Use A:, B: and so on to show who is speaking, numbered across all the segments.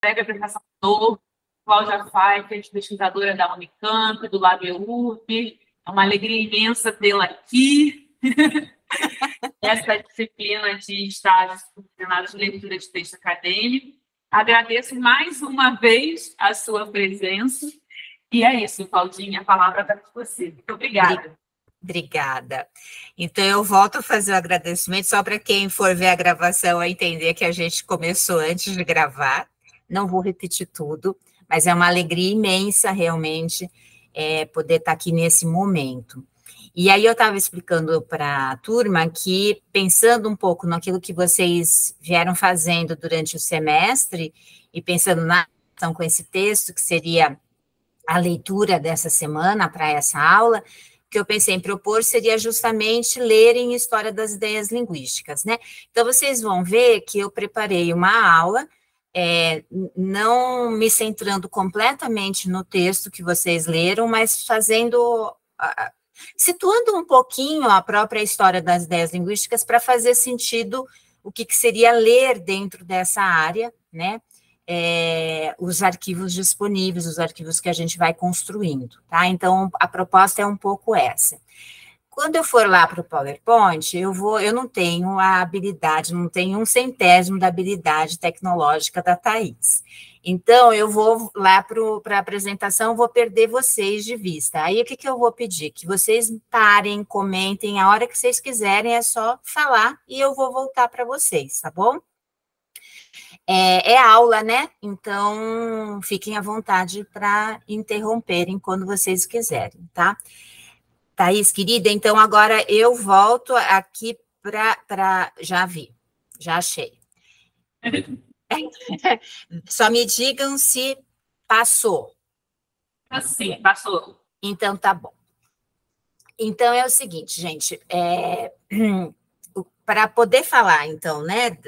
A: Breve apresentação do Cláudia Pfeiffer, pesquisadora da Unicamp, do LabURB. É uma alegria imensa tê-la aqui. Essa disciplina de estágios coordenados de leitura de texto acadêmico. Agradeço mais uma vez a sua presença. E é isso, Claudinha, a palavra está com você. Muito obrigada.
B: Obrigada. Então, eu volto a fazer o agradecimento, só para quem for ver a gravação a entender que a gente começou antes de gravar. Não vou repetir tudo, mas é uma alegria imensa, realmente, poder estar aqui nesse momento. E aí eu estava explicando para a turma que, pensando um pouco naquilo que vocês vieram fazendo durante o semestre, e pensando na ação com esse texto, que seria a leitura dessa semana para essa aula, que eu pensei em propor seria justamente lerem História das Ideias Linguísticas, né? Então, vocês vão ver que eu preparei uma aula, não me centrando completamente no texto que vocês leram, mas situando um pouquinho a própria história das ideias linguísticas para fazer sentido o que seria ler dentro dessa área, né? Os arquivos disponíveis, os arquivos que a gente vai construindo, tá? Então, a proposta é um pouco essa. Quando eu for lá para o PowerPoint, eu não tenho a habilidade, não tenho 1/100º da habilidade tecnológica da Thaís. Então, eu vou lá para a apresentação, vou perder vocês de vista. Aí, o que eu vou pedir? Que vocês parem, comentem, a hora que vocês quiserem, é só falar e eu vou voltar para vocês, tá bom? É aula, né? Então, fiquem à vontade para interromperem quando vocês quiserem, tá? Thaís, querida, então agora eu volto aqui para... Já vi, já achei. Só me digam se passou.
A: Sim, passou.
B: Então, tá bom. Então, é o seguinte, gente, para poder falar, então, né,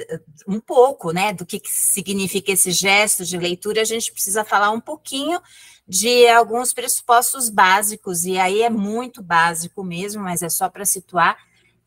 B: um pouco, né, do que significa esse gesto de leitura, a gente precisa falar um pouquinho de alguns pressupostos básicos, e aí é muito básico mesmo, mas é só para situar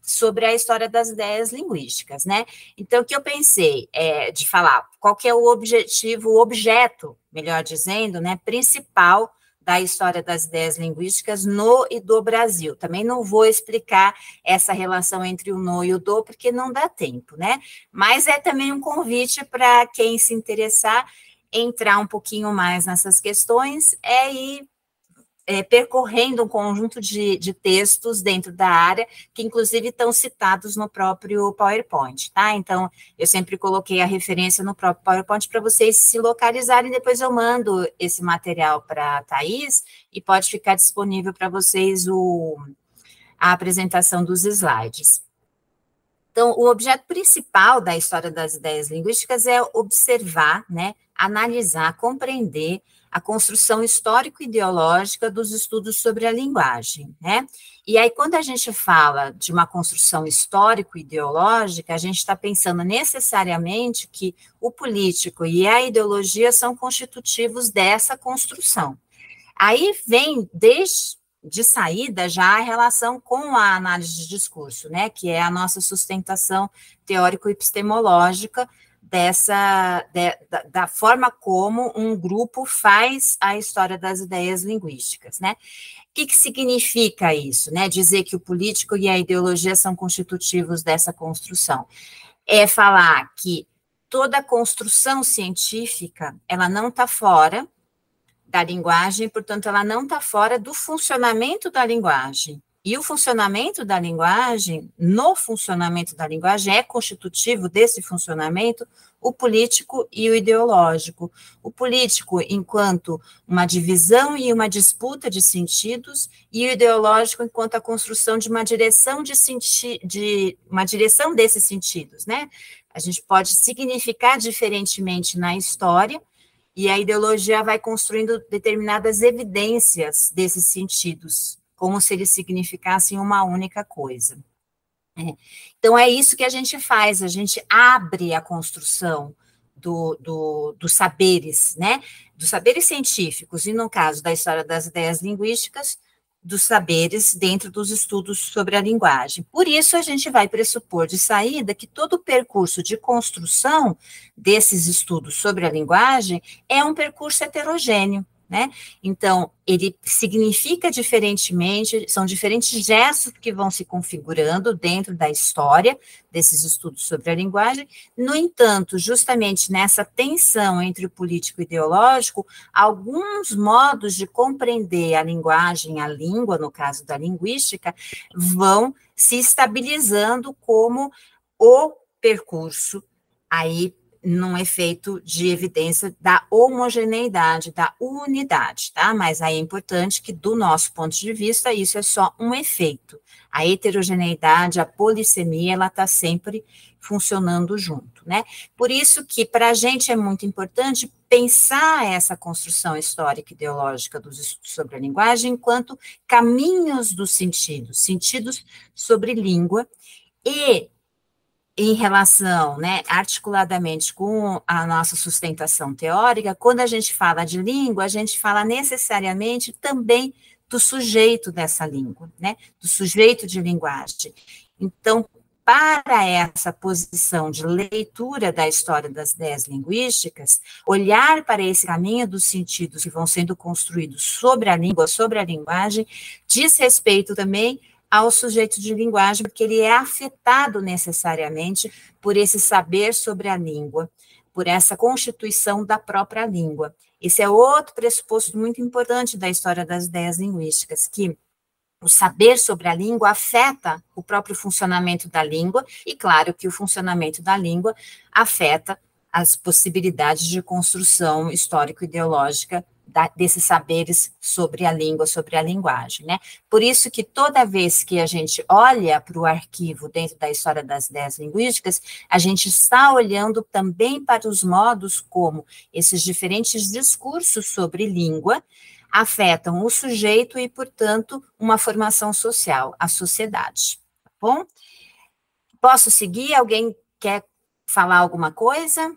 B: sobre a história das ideias linguísticas, né? Então, o que eu pensei de falar, qual que é o objetivo, o objeto, melhor dizendo, né, principal da história das ideias linguísticas no e do Brasil. Também não vou explicar essa relação entre o no e o do, porque não dá tempo, né? Mas é também um convite para quem se interessar entrar um pouquinho mais nessas questões e percorrendo um conjunto de textos dentro da área, que inclusive estão citados no próprio PowerPoint, tá? Então, eu sempre coloquei a referência no próprio PowerPoint para vocês se localizarem, depois eu mando esse material para a Thaís, e pode ficar disponível para vocês a apresentação dos slides. Então, o objeto principal da história das ideias linguísticas é observar, né, analisar, compreender a construção histórico-ideológica dos estudos sobre a linguagem, né? E aí, quando a gente fala de uma construção histórico-ideológica, a gente está pensando necessariamente que o político e a ideologia são constitutivos dessa construção. Aí vem, de saída, já a relação com a análise de discurso, né, que é a nossa sustentação teórico-epistemológica da forma como um grupo faz a história das ideias linguísticas, né? O que significa isso, né? Dizer que o político e a ideologia são constitutivos dessa construção. É falar que toda construção científica, ela não está fora da linguagem, portanto, ela não está fora do funcionamento da linguagem. E o funcionamento da linguagem, no funcionamento da linguagem, é constitutivo desse funcionamento o político e o ideológico. O político, enquanto uma divisão e uma disputa de sentidos, e o ideológico, enquanto a construção de uma direção uma direção desses sentidos, né? A gente pode significar diferentemente na história, e a ideologia vai construindo determinadas evidências desses sentidos, como se eles significassem uma única coisa. Então, é isso que a gente faz, a gente abre a construção dos saberes, né? Dos saberes científicos, e no caso da história das ideias linguísticas, dos saberes dentro dos estudos sobre a linguagem. Por isso, a gente vai pressupor de saída que todo o percurso de construção desses estudos sobre a linguagem é um percurso heterogêneo, né? Então, ele significa diferentemente, são diferentes gestos que vão se configurando dentro da história desses estudos sobre a linguagem. No entanto, justamente nessa tensão entre o político e o ideológico, alguns modos de compreender a linguagem, a língua, no caso da linguística, vão se estabilizando como o percurso aí num efeito de evidência da homogeneidade, da unidade, tá? Mas aí é importante que, do nosso ponto de vista, isso é só um efeito. A heterogeneidade, a polissemia, ela está sempre funcionando junto, né? Por isso que, para a gente, é muito importante pensar essa construção histórica e ideológica dos estudos sobre a linguagem enquanto caminhos dos sentidos, sentidos sobre língua, e em relação, né, articuladamente com a nossa sustentação teórica, quando a gente fala de língua, a gente fala necessariamente também do sujeito dessa língua, né, do sujeito de linguagem. Então, para essa posição de leitura da história das ideias linguísticas, olhar para esse caminho dos sentidos que vão sendo construídos sobre a língua, sobre a linguagem, diz respeito também ao sujeito de linguagem, porque ele é afetado necessariamente por esse saber sobre a língua, por essa constituição da própria língua. Esse é outro pressuposto muito importante da história das ideias linguísticas, que o saber sobre a língua afeta o próprio funcionamento da língua, e claro que o funcionamento da língua afeta as possibilidades de construção histórico-ideológica desses saberes sobre a língua, sobre a linguagem, né? Por isso que toda vez que a gente olha para o arquivo dentro da história das ideias linguísticas, a gente está olhando também para os modos como esses diferentes discursos sobre língua afetam o sujeito e, portanto, uma formação social, a sociedade, tá bom? Posso seguir? Alguém quer falar alguma coisa?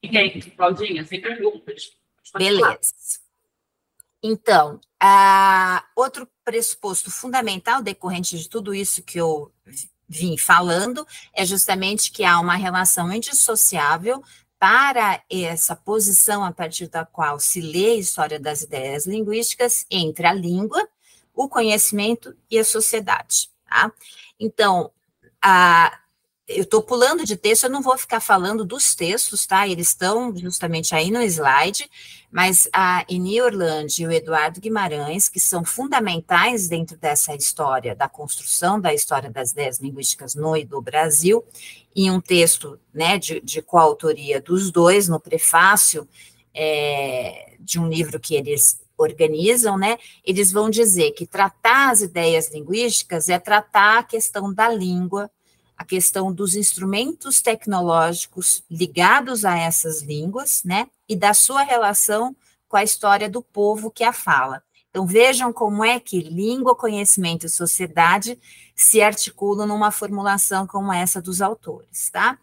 A: E aí, Claudinha, sem perguntas.
B: Beleza. Então, outro pressuposto fundamental decorrente de tudo isso que eu vim falando é justamente que há uma relação indissociável para essa posição a partir da qual se lê a história das ideias linguísticas entre a língua, o conhecimento e a sociedade, tá? Então, eu estou pulando de texto, eu não vou ficar falando dos textos, tá? Eles estão justamente aí no slide, mas a Eni Orlandi e o Eduardo Guimarães, que são fundamentais dentro dessa história, da construção da história das ideias linguísticas no e do Brasil, em um texto, né, de coautoria dos dois, no prefácio de um livro que eles organizam, né, eles vão dizer que tratar as ideias linguísticas é tratar a questão da língua, a questão dos instrumentos tecnológicos ligados a essas línguas, né, e da sua relação com a história do povo que a fala. Então, vejam como é que língua, conhecimento e sociedade se articulam numa formulação como essa dos autores, tá?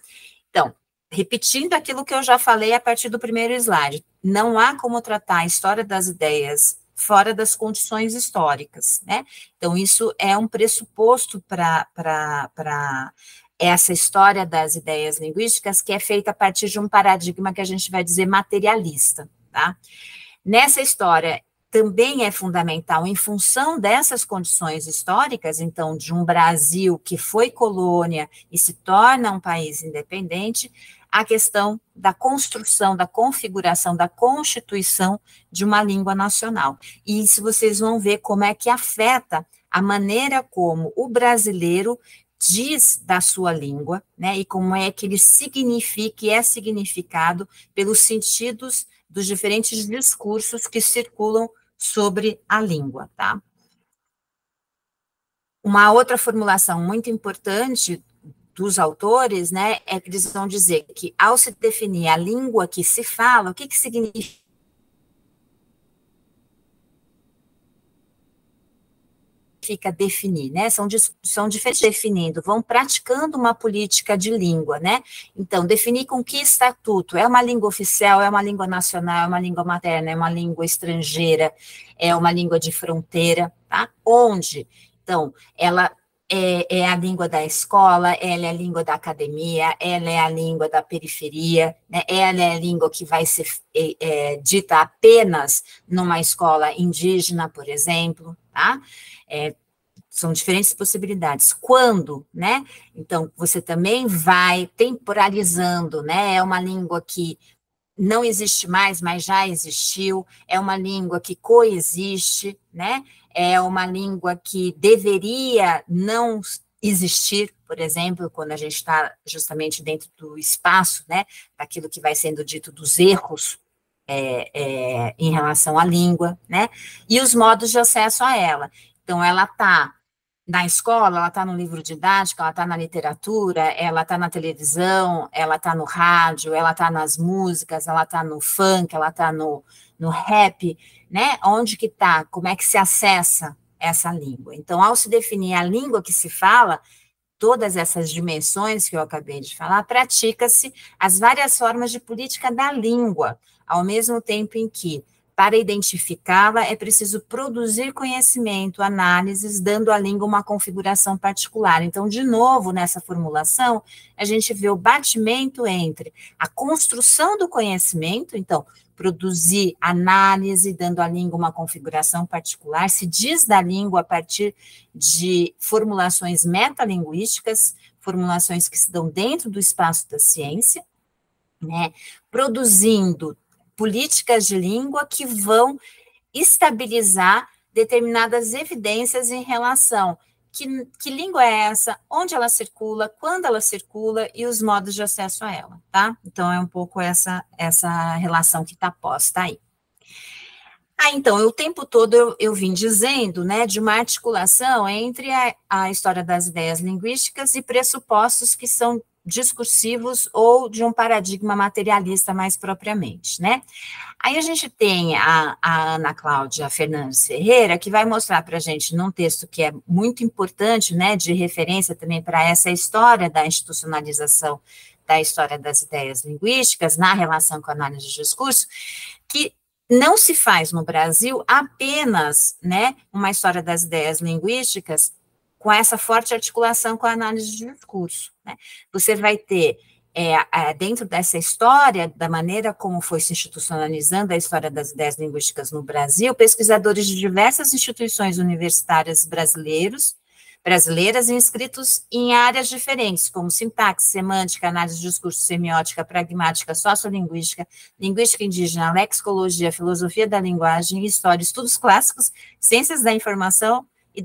B: Então, repetindo aquilo que eu já falei a partir do primeiro slide, não há como tratar a história das ideias fora das condições históricas, né? Então, isso é um pressuposto para essa história das ideias linguísticas que é feita a partir de um paradigma que a gente vai dizer materialista, tá? Nessa história, também é fundamental, em função dessas condições históricas, então, de um Brasil que foi colônia e se torna um país independente, a questão da construção, da configuração, da constituição de uma língua nacional. E isso vocês vão ver como é que afeta a maneira como o brasileiro diz da sua língua, né, e como é que ele significa e é significado pelos sentidos dos diferentes discursos que circulam sobre a língua, tá? Uma outra formulação muito importante dos autores, né, é que eles vão dizer que, ao se definir a língua que se fala, o que significa significa definir, né? São diferentes definindo, vão praticando uma política de língua, né? Então, definir com que estatuto, é uma língua oficial, é uma língua nacional, é uma língua materna, é uma língua estrangeira, é uma língua de fronteira, tá? Onde? Então, ela é a língua da escola, ela é a língua da academia, ela é a língua da periferia, né? Ela é a língua que vai ser dita apenas numa escola indígena, por exemplo, tá? São diferentes possibilidades. Quando, né? Então, você também vai temporalizando, né? É uma língua que não existe mais, mas já existiu, é uma língua que coexiste, né? É uma língua que deveria não existir, por exemplo, quando a gente está justamente dentro do espaço, né? Daquilo que vai sendo dito dos erros em relação à língua, né? E os modos de acesso a ela. Então, ela está na escola, ela está no livro didático, ela está na literatura, ela está na televisão, ela está no rádio, ela está nas músicas, ela está no funk, ela está no rap, né? Onde que está? Como é que se acessa essa língua? Então, ao se definir a língua que se fala, todas essas dimensões que eu acabei de falar, pratica-se as várias formas de política da língua, ao mesmo tempo em que para identificá-la, é preciso produzir conhecimento, análises, dando à língua uma configuração particular. Então, de novo, nessa formulação, a gente vê o batimento entre a construção do conhecimento, então, produzir análise, dando à língua uma configuração particular, se diz da língua a partir de formulações metalinguísticas, formulações que se dão dentro do espaço da ciência, né, produzindo políticas de língua que vão estabilizar determinadas evidências em relação que língua é essa, onde ela circula, quando ela circula e os modos de acesso a ela, tá? Então, é um pouco essa relação que está posta aí. Então, o tempo todo eu vim dizendo, né, de uma articulação entre a história das ideias linguísticas e pressupostos que são discursivos ou de um paradigma materialista mais propriamente, né? Aí a gente tem a Ana Cláudia Fernandes Ferreira, que vai mostrar para a gente, num texto que é muito importante, né, de referência também para essa história da institucionalização da história das ideias linguísticas, na relação com a análise de discurso, que não se faz no Brasil apenas, né, uma história das ideias linguísticas com essa forte articulação com a análise de discurso, né? Você vai ter, dentro dessa história, da maneira como foi se institucionalizando a história das ideias linguísticas no Brasil, pesquisadores de diversas instituições universitárias brasileiras inscritos em áreas diferentes, como sintaxe, semântica, análise de discurso, semiótica, pragmática, sociolinguística, linguística indígena, lexicologia, filosofia da linguagem, história, estudos clássicos, ciências da informação e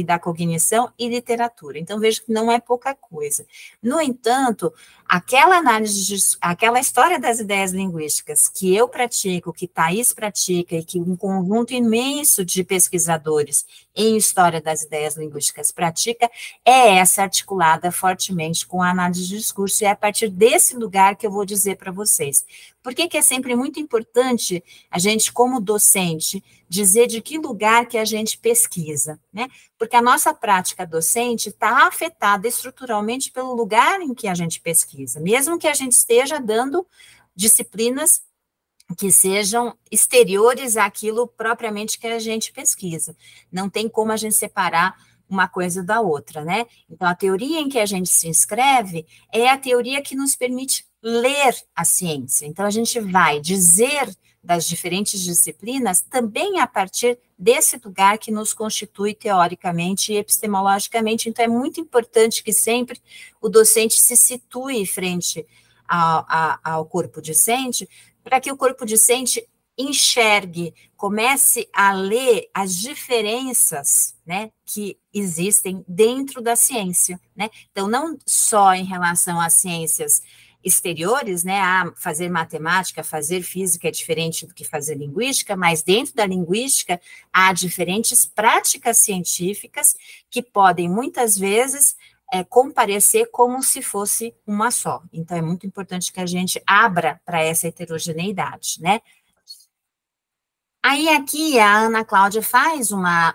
B: da cognição e literatura. Então, vejo que não é pouca coisa. No entanto, aquela análise, aquela história das ideias linguísticas que eu pratico, que Thais pratica e que um conjunto imenso de pesquisadores em história das ideias linguísticas pratica, é essa articulada fortemente com a análise de discurso, e é a partir desse lugar que eu vou dizer para vocês. Por que é sempre muito importante a gente, como docente, dizer de que lugar que a gente pesquisa, né? Porque a nossa prática docente está afetada estruturalmente pelo lugar em que a gente pesquisa, mesmo que a gente esteja dando disciplinas que sejam exteriores àquilo propriamente que a gente pesquisa. Não tem como a gente separar uma coisa da outra, né? Então, a teoria em que a gente se inscreve é a teoria que nos permite ler a ciência. Então, a gente vai dizer das diferentes disciplinas também a partir desse lugar que nos constitui teoricamente e epistemologicamente. Então, é muito importante que sempre o docente se situe frente ao corpo discente, para que o corpo discente enxergue, comece a ler as diferenças, né, que existem dentro da ciência, né? Então, não só em relação às ciências exteriores, né, fazer matemática, fazer física é diferente do que fazer linguística, mas dentro da linguística há diferentes práticas científicas que podem, muitas vezes, comparecer como se fosse uma só. Então, é muito importante que a gente abra para essa heterogeneidade, né? Aí aqui a Ana Cláudia faz uma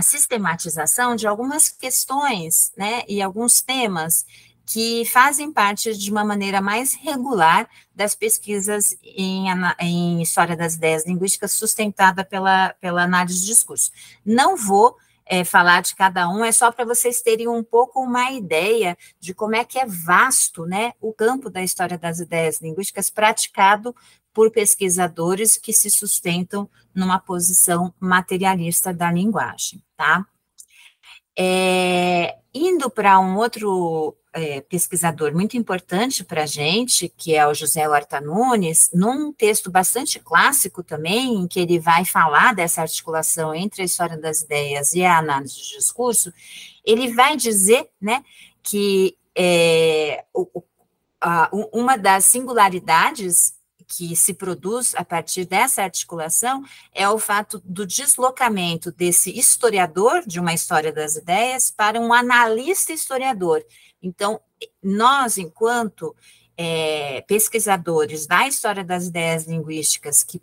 B: sistematização de algumas questões, né, e alguns temas que fazem parte de uma maneira mais regular das pesquisas em História das Ideias Linguísticas sustentada pela análise de discurso. Não vou falar de cada um, é só para vocês terem um pouco uma ideia de como é que é vasto, né, o campo da História das Ideias Linguísticas praticado por pesquisadores que se sustentam numa posição materialista da linguagem, tá? Indo para um outro pesquisador muito importante para a gente, que é o José Horta Nunes, num texto bastante clássico também, em que ele vai falar dessa articulação entre a história das ideias e a análise de discurso, ele vai dizer, né, que uma das singularidades que se produz a partir dessa articulação é o fato do deslocamento desse historiador de uma história das ideias para um analista historiador. Então, nós, enquanto pesquisadores da história das ideias linguísticas, que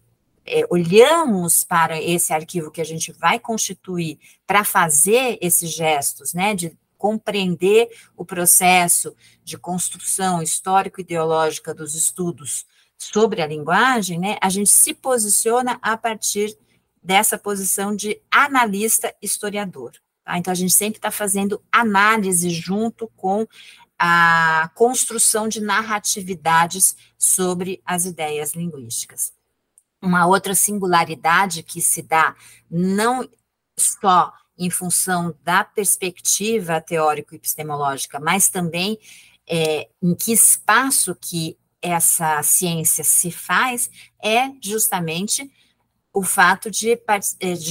B: olhamos para esse arquivo que a gente vai constituir para fazer esses gestos, né, de compreender o processo de construção histórico-ideológica dos estudos sobre a linguagem, né, a gente se posiciona a partir dessa posição de analista historiador. Tá? Então, a gente sempre está fazendo análise junto com a construção de narratividades sobre as ideias linguísticas. Uma outra singularidade que se dá não só em função da perspectiva teórico-epistemológica, mas também em que espaço que essa ciência se faz, é justamente o fato de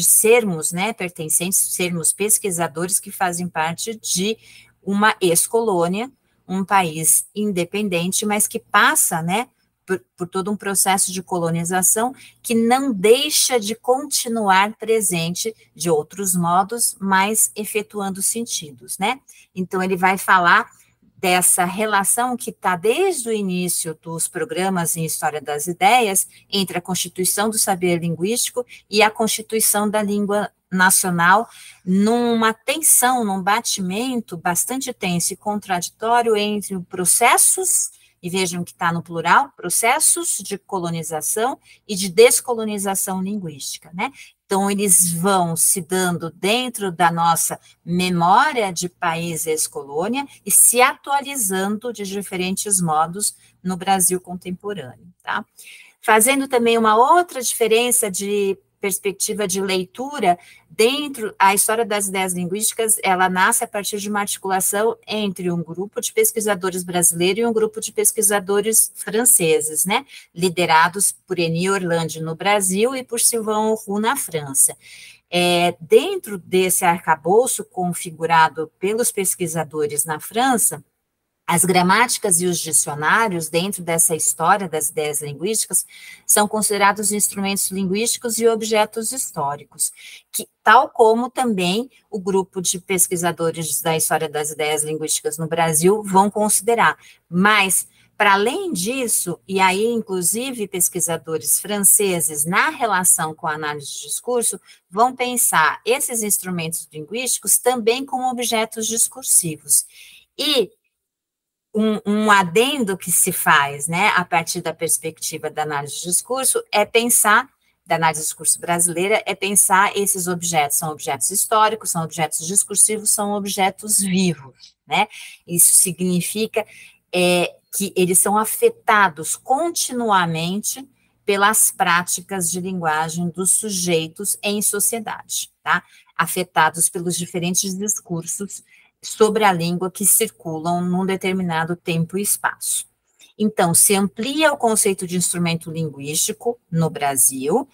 B: sermos, né, pertencentes, sermos pesquisadores que fazem parte de uma ex-colônia, um país independente, mas que passa, né, por todo um processo de colonização que não deixa de continuar presente de outros modos, mas efetuando sentidos, né? Então, ele vai falar dessa relação que está desde o início dos programas em História das Ideias entre a constituição do saber linguístico e a constituição da língua nacional, numa tensão, num batimento bastante tenso e contraditório entre processos, e vejam que está no plural, processos de colonização e de descolonização linguística, né? Então, eles vão se dando dentro da nossa memória de país ex-colônia e se atualizando de diferentes modos no Brasil contemporâneo, tá? Fazendo também uma outra diferença de perspectiva de leitura dentro, a história das ideias linguísticas, ela nasce a partir de uma articulação entre um grupo de pesquisadores brasileiros e um grupo de pesquisadores franceses, né, liderados por Émile Orlandi no Brasil e por Sylvain Roux na França. Dentro desse arcabouço configurado pelos pesquisadores na França, as gramáticas e os dicionários, dentro dessa história das ideias linguísticas, são considerados instrumentos linguísticos e objetos históricos, que, tal como também o grupo de pesquisadores da história das ideias linguísticas no Brasil vão considerar. Mas, para além disso, e aí, inclusive, pesquisadores franceses, na relação com a análise de discurso, vão pensar esses instrumentos linguísticos também como objetos discursivos. E um adendo que se faz, né, a partir da perspectiva da análise de discurso, é pensar, da análise de discurso brasileira, é pensar esses objetos, são objetos históricos, são objetos discursivos, são objetos vivos, né? Isso significa que eles são afetados continuamente pelas práticas de linguagem dos sujeitos em sociedade, tá? Afetados pelos diferentes discursos sobre a língua que circulam num determinado tempo e espaço. Então, se amplia o conceito de instrumento linguístico no Brasil,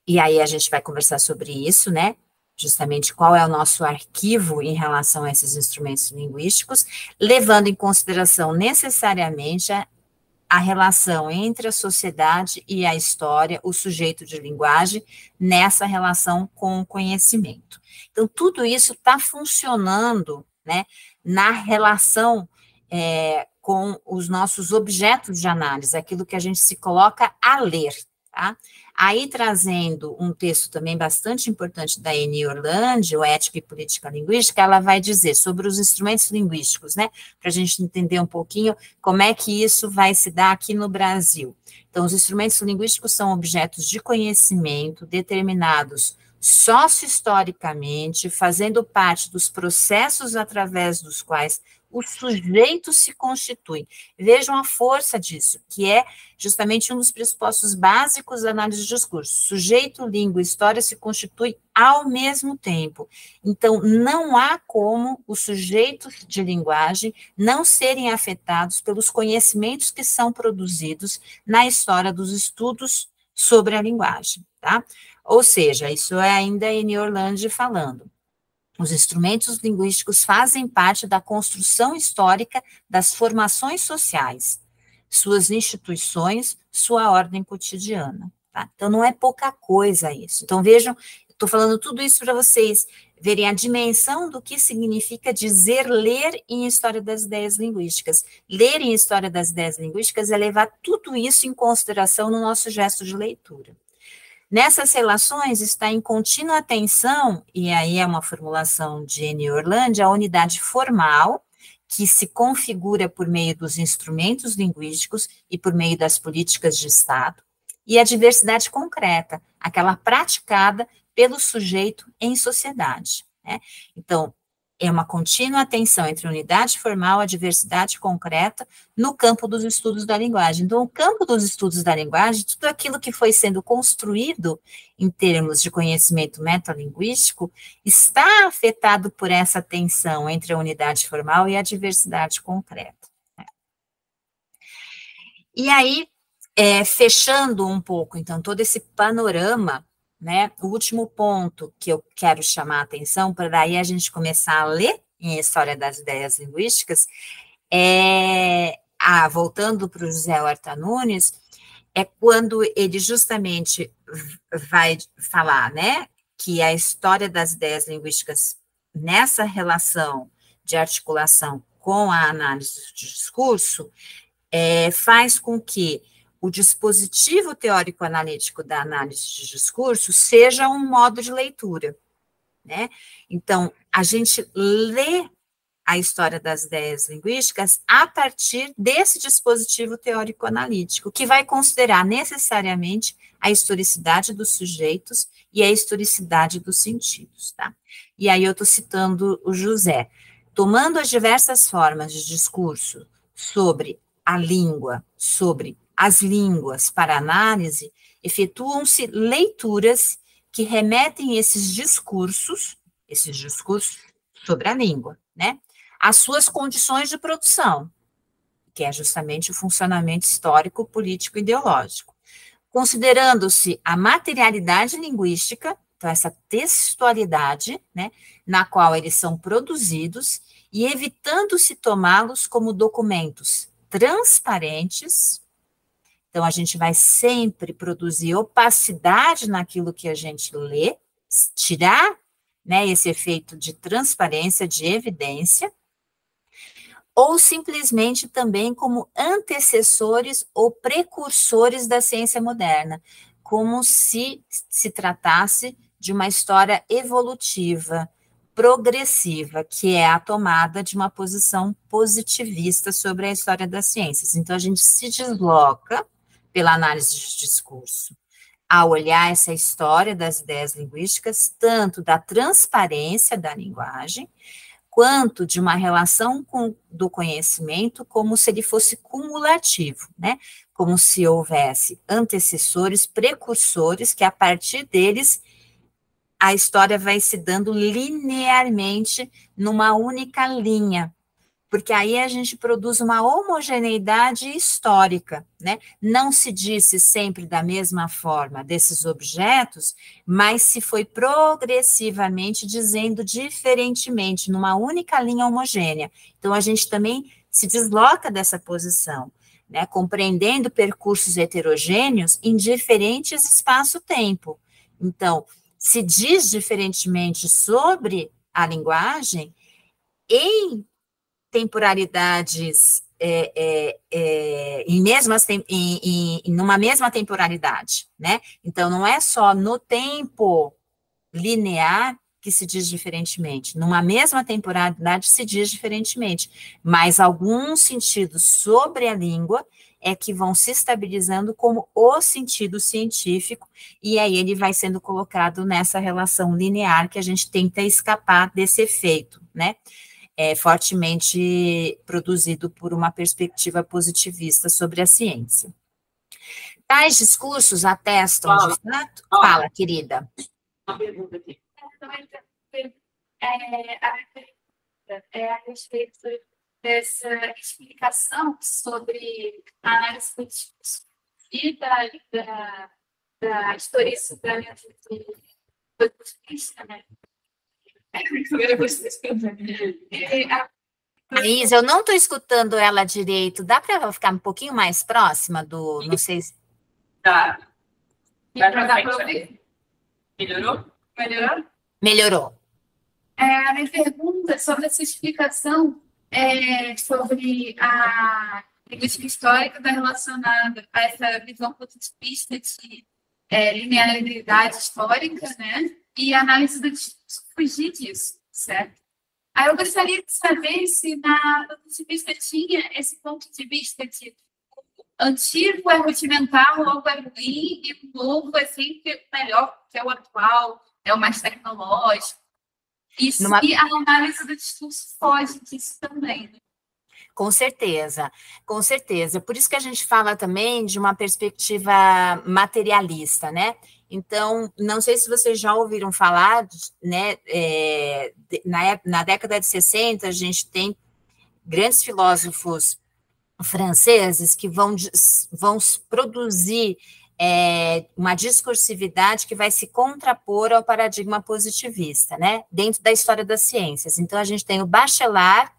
B: e aí a gente vai conversar sobre isso, né? Justamente qual é o nosso arquivo em relação a esses instrumentos linguísticos, levando em consideração necessariamente a relação entre a sociedade e a história, o sujeito de linguagem, nessa relação com o conhecimento. Então, tudo isso está funcionando, né, na relação com os nossos objetos de análise, aquilo que a gente se coloca a ler, tá? Aí, trazendo um texto também bastante importante da Eni Orlandi, o Ética e Política Linguística, ela vai dizer sobre os instrumentos linguísticos, né? Para a gente entender um pouquinho como é que isso vai se dar aqui no Brasil. Então, os instrumentos linguísticos são objetos de conhecimento determinados socio-historicamente, fazendo parte dos processos através dos quais o sujeito se constitui. Vejam a força disso, que é justamente um dos pressupostos básicos da análise de discurso. Sujeito, língua e história se constituem ao mesmo tempo. Então, não há como os sujeitos de linguagem não serem afetados pelos conhecimentos que são produzidos na história dos estudos sobre a linguagem, tá? Ou seja, isso é ainda Eni Orlandi falando. Os instrumentos linguísticos fazem parte da construção histórica das formações sociais, suas instituições, sua ordem cotidiana. Tá? Então, não é pouca coisa isso. Então, vejam, estou falando tudo isso para vocês verem a dimensão do que significa dizer ler em História das Ideias Linguísticas. Ler em História das Ideias Linguísticas é levar tudo isso em consideração no nosso gesto de leitura. Nessas relações está em contínua tensão, e aí é uma formulação de Eni Orlandi, a unidade formal, que se configura por meio dos instrumentos linguísticos e por meio das políticas de Estado, e a diversidade concreta, aquela praticada pelo sujeito em sociedade, né? Então, é uma contínua tensão entre unidade formal e a diversidade concreta no campo dos estudos da linguagem. Então, o campo dos estudos da linguagem, tudo aquilo que foi sendo construído em termos de conhecimento metalinguístico, está afetado por essa tensão entre a unidade formal e a diversidade concreta. E aí, fechando um pouco, então, todo esse panorama, né, o último ponto que eu quero chamar a atenção, para daí a gente começar a ler em História das Ideias Linguísticas, voltando para o José Horta Nunes, é quando ele justamente vai falar, né, que a história das ideias linguísticas, nessa relação de articulação com a análise de discurso, faz com que o dispositivo teórico-analítico da análise de discurso seja um modo de leitura, né? Então, a gente lê a história das ideias linguísticas a partir desse dispositivo teórico-analítico, que vai considerar necessariamente a historicidade dos sujeitos e a historicidade dos sentidos, tá? E aí eu estou citando o José. Tomando as diversas formas de discurso sobre a língua, sobre as línguas para análise, efetuam-se leituras que remetem esses discursos sobre a língua, né, às suas condições de produção, que é justamente o funcionamento histórico, político e ideológico. Considerando-se a materialidade linguística, então essa textualidade, né, na qual eles são produzidos, e evitando-se tomá-los como documentos transparentes. Então, a gente vai sempre produzir opacidade naquilo que a gente lê, tirar, né, esse efeito de transparência, de evidência, ou simplesmente também como antecessores ou precursores da ciência moderna, como se tratasse de uma história evolutiva, progressiva, que é a tomada de uma posição positivista sobre a história das ciências. Então, a gente se desloca pela análise de discurso, a olhar essa história das ideias linguísticas, tanto da transparência da linguagem, quanto de uma relação do conhecimento, como se ele fosse cumulativo, né? Como se houvesse antecessores, precursores, que a partir deles a história vai se dando linearmente numa única linha, porque aí a gente produz uma homogeneidade histórica, né? Não se disse sempre da mesma forma desses objetos, mas se foi progressivamente dizendo diferentemente, numa única linha homogênea. Então, a gente também se desloca dessa posição, né? Compreendendo percursos heterogêneos em diferentes espaço-tempo. Então, se diz diferentemente sobre a linguagem em temporalidades numa mesma temporalidade, né? Então, não é só no tempo linear que se diz diferentemente, numa mesma temporalidade se diz diferentemente, mas alguns sentidos sobre a língua é que vão se estabilizando como o sentido científico, e aí ele vai sendo colocado nessa relação linear que a gente tenta escapar desse efeito, né? Fortemente produzido por uma perspectiva positivista sobre a ciência. Tais discursos atestam de fato... Fala, querida.
A: Uma pergunta aqui.
C: A respeito dessa explicação sobre a análise do discurso e da historicidade do discurso, né?
B: Luísa, eu não estou escutando ela direito. Dá para ela ficar um pouquinho mais próxima do... Não sei se...
A: Tá.
C: Vai para ouvir?
A: Melhorou?
C: Melhorou?
B: Melhorou.
C: A minha pergunta é sobre essa explicação sobre a linguística histórica está relacionada a essa visão positivista de linearidade histórica, né? E a análise do discurso fugir disso, certo? Aí eu gostaria de saber se na positivista tinha esse ponto de vista de o antigo é rudimentar, o novo é ruim, e o novo é sempre melhor que é o atual, é o mais tecnológico. E a análise do discurso foge disso também, né?
B: Com certeza, com certeza. Por isso que a gente fala também de uma perspectiva materialista, né? Então, não sei se vocês já ouviram falar, né? Na década de 60, a gente tem grandes filósofos franceses que vão produzir uma discursividade que vai se contrapor ao paradigma positivista, né? Dentro da história das ciências. Então, a gente tem o Bachelard,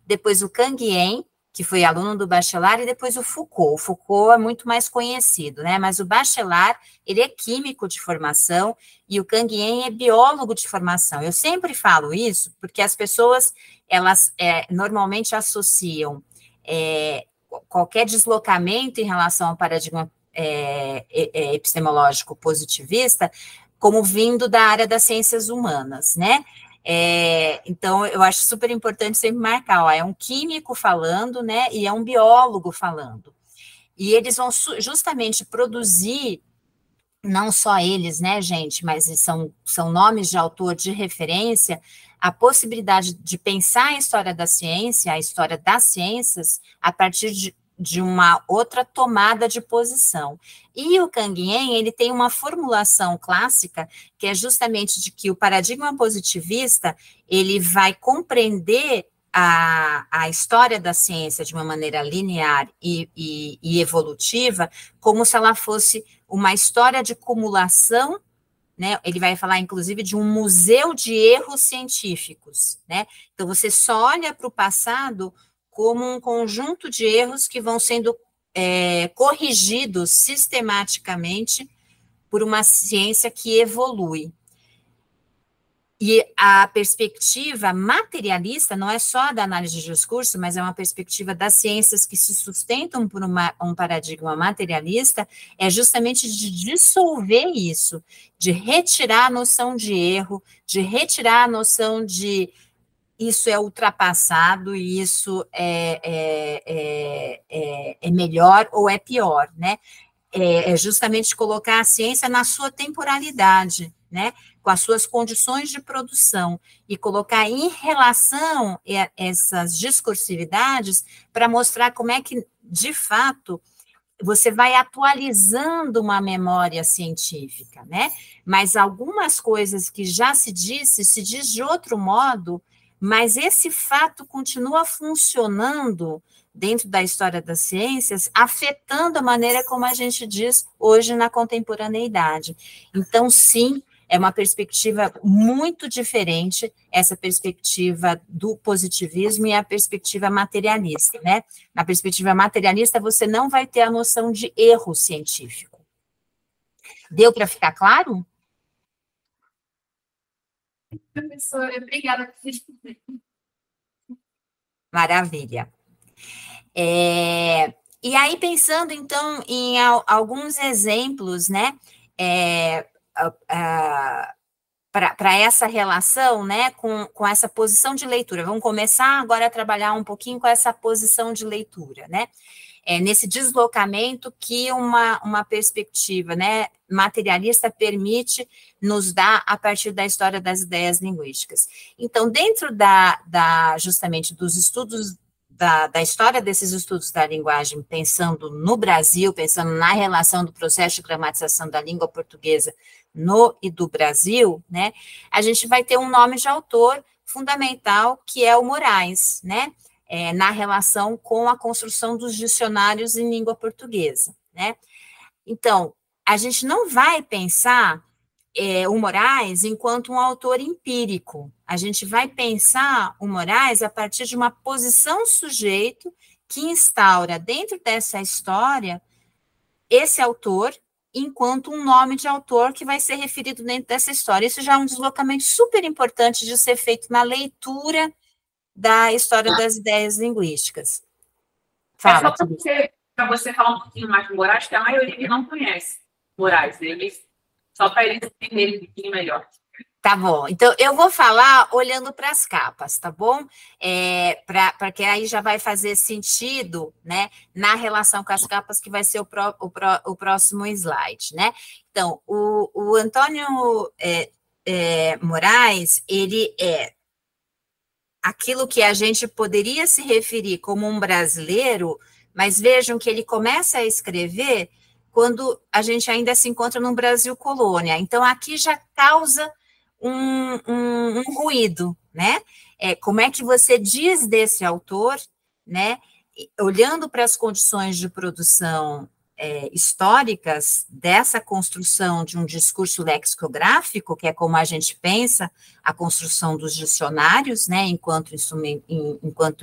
B: depois o Canguien, que foi aluno do Bachelard, e depois o Foucault. O Foucault é muito mais conhecido, né? Mas o Bachelard, ele é químico de formação e o Canguien é biólogo de formação. Eu sempre falo isso porque as pessoas, elas normalmente associam qualquer deslocamento em relação ao paradigma epistemológico positivista como vindo da área das ciências humanas, né? Então, eu acho super importante sempre marcar, ó, é um químico falando, né, e é um biólogo falando. E eles vão justamente produzir, não só eles, né, gente, mas são nomes de autor de referência, a possibilidade de pensar a história da ciência, a história das ciências, a partir de uma outra tomada de posição. E o Canguien, ele tem uma formulação clássica, que é justamente de que o paradigma positivista, ele vai compreender a história da ciência de uma maneira linear e evolutiva, como se ela fosse uma história de acumulação, né? Ele vai falar, inclusive, de um museu de erros científicos, né? Então, você só olha para o passado como um conjunto de erros que vão sendo corrigidos sistematicamente por uma ciência que evolui. E a perspectiva materialista não é só da análise de discurso, mas é uma perspectiva das ciências que se sustentam por um paradigma materialista, é justamente de dissolver isso, de retirar a noção de erro, de retirar a noção de isso é ultrapassado e isso é melhor ou é pior, né? É justamente colocar a ciência na sua temporalidade, né? Com as suas condições de produção e colocar em relação essas discursividades para mostrar como é que, de fato, você vai atualizando uma memória científica, né? Mas algumas coisas que já se diz de outro modo, mas esse fato continua funcionando dentro da história das ciências, afetando a maneira como a gente diz hoje na contemporaneidade. Então, sim, é uma perspectiva muito diferente, essa perspectiva do positivismo e a perspectiva materialista, né? Na perspectiva materialista, você não vai ter a noção de erro científico. Deu para ficar claro?
C: Professora, obrigada por responder.
B: Maravilha. E aí, pensando, então, em alguns exemplos, né, para essa relação, né, com essa posição de leitura. Vamos começar agora a trabalhar um pouquinho com essa posição de leitura, né, nesse deslocamento que uma perspectiva, né, materialista permite nos dar a partir da história das ideias linguísticas. Então, dentro justamente dos estudos da história desses estudos da linguagem, pensando no Brasil, pensando na relação do processo de gramatização da língua portuguesa no e do Brasil, né, a gente vai ter um nome de autor fundamental, que é o Moraes, né, na relação com a construção dos dicionários em língua portuguesa, né. Então, a gente não vai pensar o Moraes enquanto um autor empírico. A gente vai pensar o Moraes a partir de uma posição sujeito que instaura dentro dessa história esse autor enquanto um nome de autor que vai ser referido dentro dessa história. Isso já é um deslocamento super importante de ser feito na leitura da história das ideias linguísticas.
A: Fala. Só para você falar um pouquinho mais do Moraes, que a maioria não conhece Moraes, só para eles entenderem um pouquinho melhor.
B: Tá bom, então eu vou falar olhando para as capas, tá bom? Porque aí já vai fazer sentido, né, na relação com as capas, que vai ser o próximo slide, né? Então, o Antônio Moraes, ele é aquilo que a gente poderia se referir como um brasileiro, mas vejam que ele começa a escrever quando a gente ainda se encontra no Brasil colônia. Então, aqui já causa um ruído, né? Como é que você diz desse autor, né? Olhando para as condições de produção históricas dessa construção de um discurso lexicográfico, que é como a gente pensa a construção dos dicionários, né, enquanto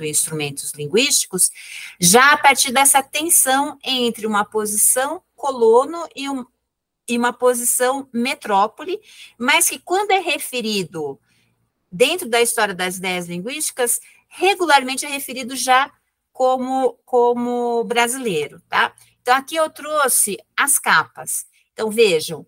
B: instrumentos linguísticos, já a partir dessa tensão entre uma posição colono e uma posição metrópole, mas que quando é referido dentro da história das ideias linguísticas, regularmente é referido já como brasileiro, tá? Então, aqui eu trouxe as capas. Então, vejam,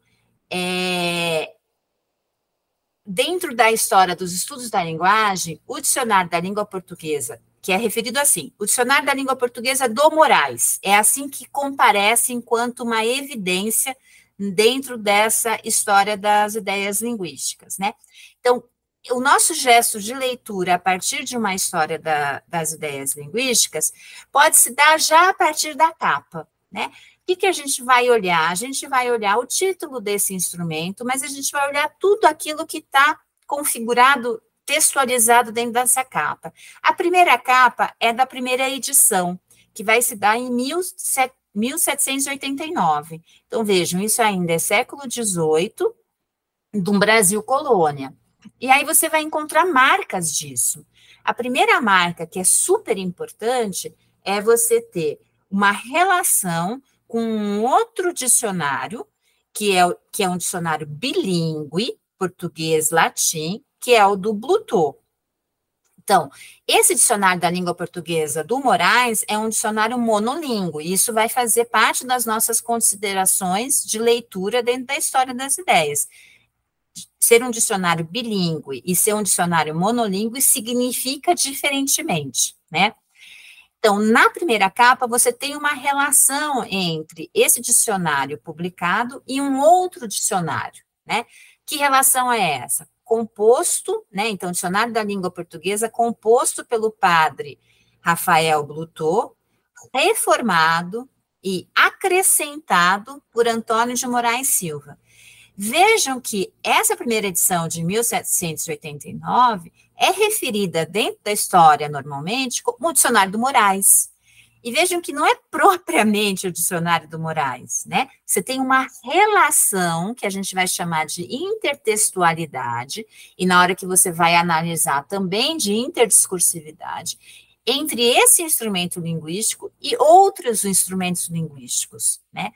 B: dentro da história dos estudos da linguagem, o dicionário da língua portuguesa, que é referido assim, o dicionário da língua portuguesa do Moraes, é assim que comparece enquanto uma evidência dentro dessa história das ideias linguísticas, né? Então, o nosso gesto de leitura a partir de uma história das ideias linguísticas pode se dar já a partir da capa, né? O que a gente vai olhar? A gente vai olhar o título desse instrumento, mas a gente vai olhar tudo aquilo que está configurado, textualizado dentro dessa capa. A primeira capa é da primeira edição, que vai se dar em 1789. Então, vejam, isso ainda é século XVIII, de um Brasil colônia. E aí você vai encontrar marcas disso. A primeira marca, que é super importante, é você ter uma relação com um outro dicionário, que é um dicionário bilíngue, português-latim, que é o do Bluetooth. Então, esse dicionário da língua portuguesa do Moraes é um dicionário monolíngue, e isso vai fazer parte das nossas considerações de leitura dentro da história das ideias. Ser um dicionário bilíngue e ser um dicionário monolíngue significa diferentemente, né? Então, na primeira capa, você tem uma relação entre esse dicionário publicado e um outro dicionário, né? Que relação é essa? Composto, né? Então, dicionário da língua portuguesa, composto pelo padre Rafael Blutot, reformado e acrescentado por Antônio de Moraes Silva. Vejam que essa primeira edição de 1789 é referida dentro da história, normalmente, como o dicionário do Moraes. E vejam que não é propriamente o dicionário do Moraes, né? Você tem uma relação que a gente vai chamar de intertextualidade, e na hora que você vai analisar também de interdiscursividade, entre esse instrumento linguístico e outros instrumentos linguísticos, né?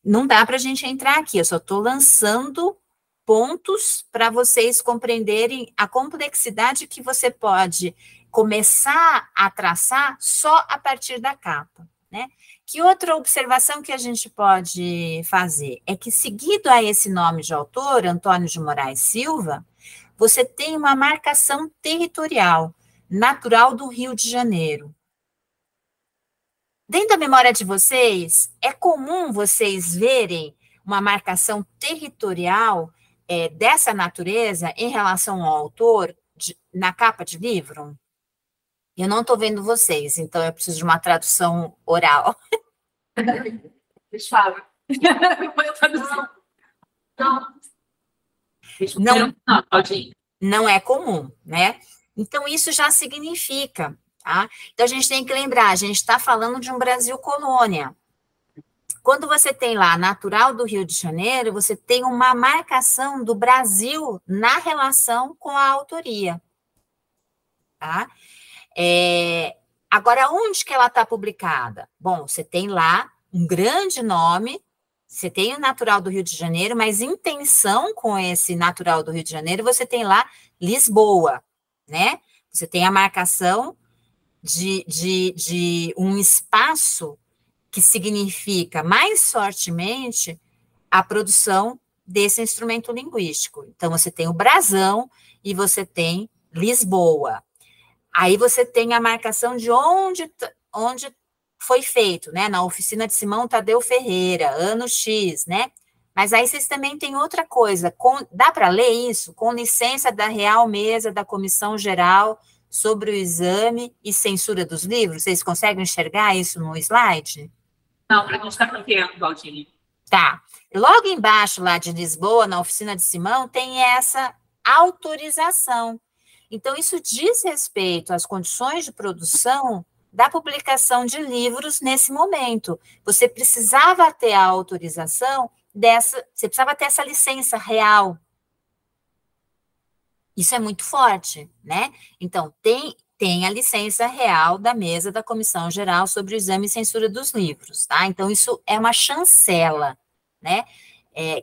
B: Não dá para a gente entrar aqui, eu só estou lançando pontos para vocês compreenderem a complexidade que você pode começar a traçar só a partir da capa, né? Que outra observação que a gente pode fazer é que, seguido a esse nome de autor, Antônio de Moraes Silva, você tem uma marcação territorial, natural do Rio de Janeiro. Dentro da memória de vocês, é comum vocês verem uma marcação territorial dessa natureza em relação ao autor na capa de livro? Eu não estou vendo vocês, então eu preciso de uma tradução oral.
A: Deixa foi a tradução.
B: Não é comum, né? Então, isso já significa, tá? Então, a gente tem que lembrar, a gente está falando de um Brasil colônia. Quando você tem lá natural do Rio de Janeiro, você tem uma marcação do Brasil na relação com a autoria, tá? Agora, onde que ela está publicada? Bom, você tem lá um grande nome, você tem o natural do Rio de Janeiro, mas em tensão com esse natural do Rio de Janeiro, você tem lá Lisboa, né? Você tem a marcação de um espaço que significa, mais fortemente, a produção desse instrumento linguístico. Então, você tem o brasão e você tem Lisboa. Aí você tem a marcação de onde foi feito, né? Na oficina de Simão Tadeu Ferreira, ano X, né? Mas aí vocês também têm outra coisa, dá para ler isso? Com licença da Real Mesa da Comissão Geral sobre o Exame e Censura dos Livros, vocês conseguem enxergar isso no slide?
A: Não, para não ficar pequeno, Valdinei.
B: Tá. Logo embaixo, lá de Lisboa, na oficina de Simão, tem essa autorização. Então, isso diz respeito às condições de produção da publicação de livros nesse momento. Você precisava ter a autorização você precisava ter essa licença real. Isso é muito forte, né? Então, tem a licença real da mesa da Comissão Geral sobre o Exame e Censura dos Livros, tá? Então, isso é uma chancela, né?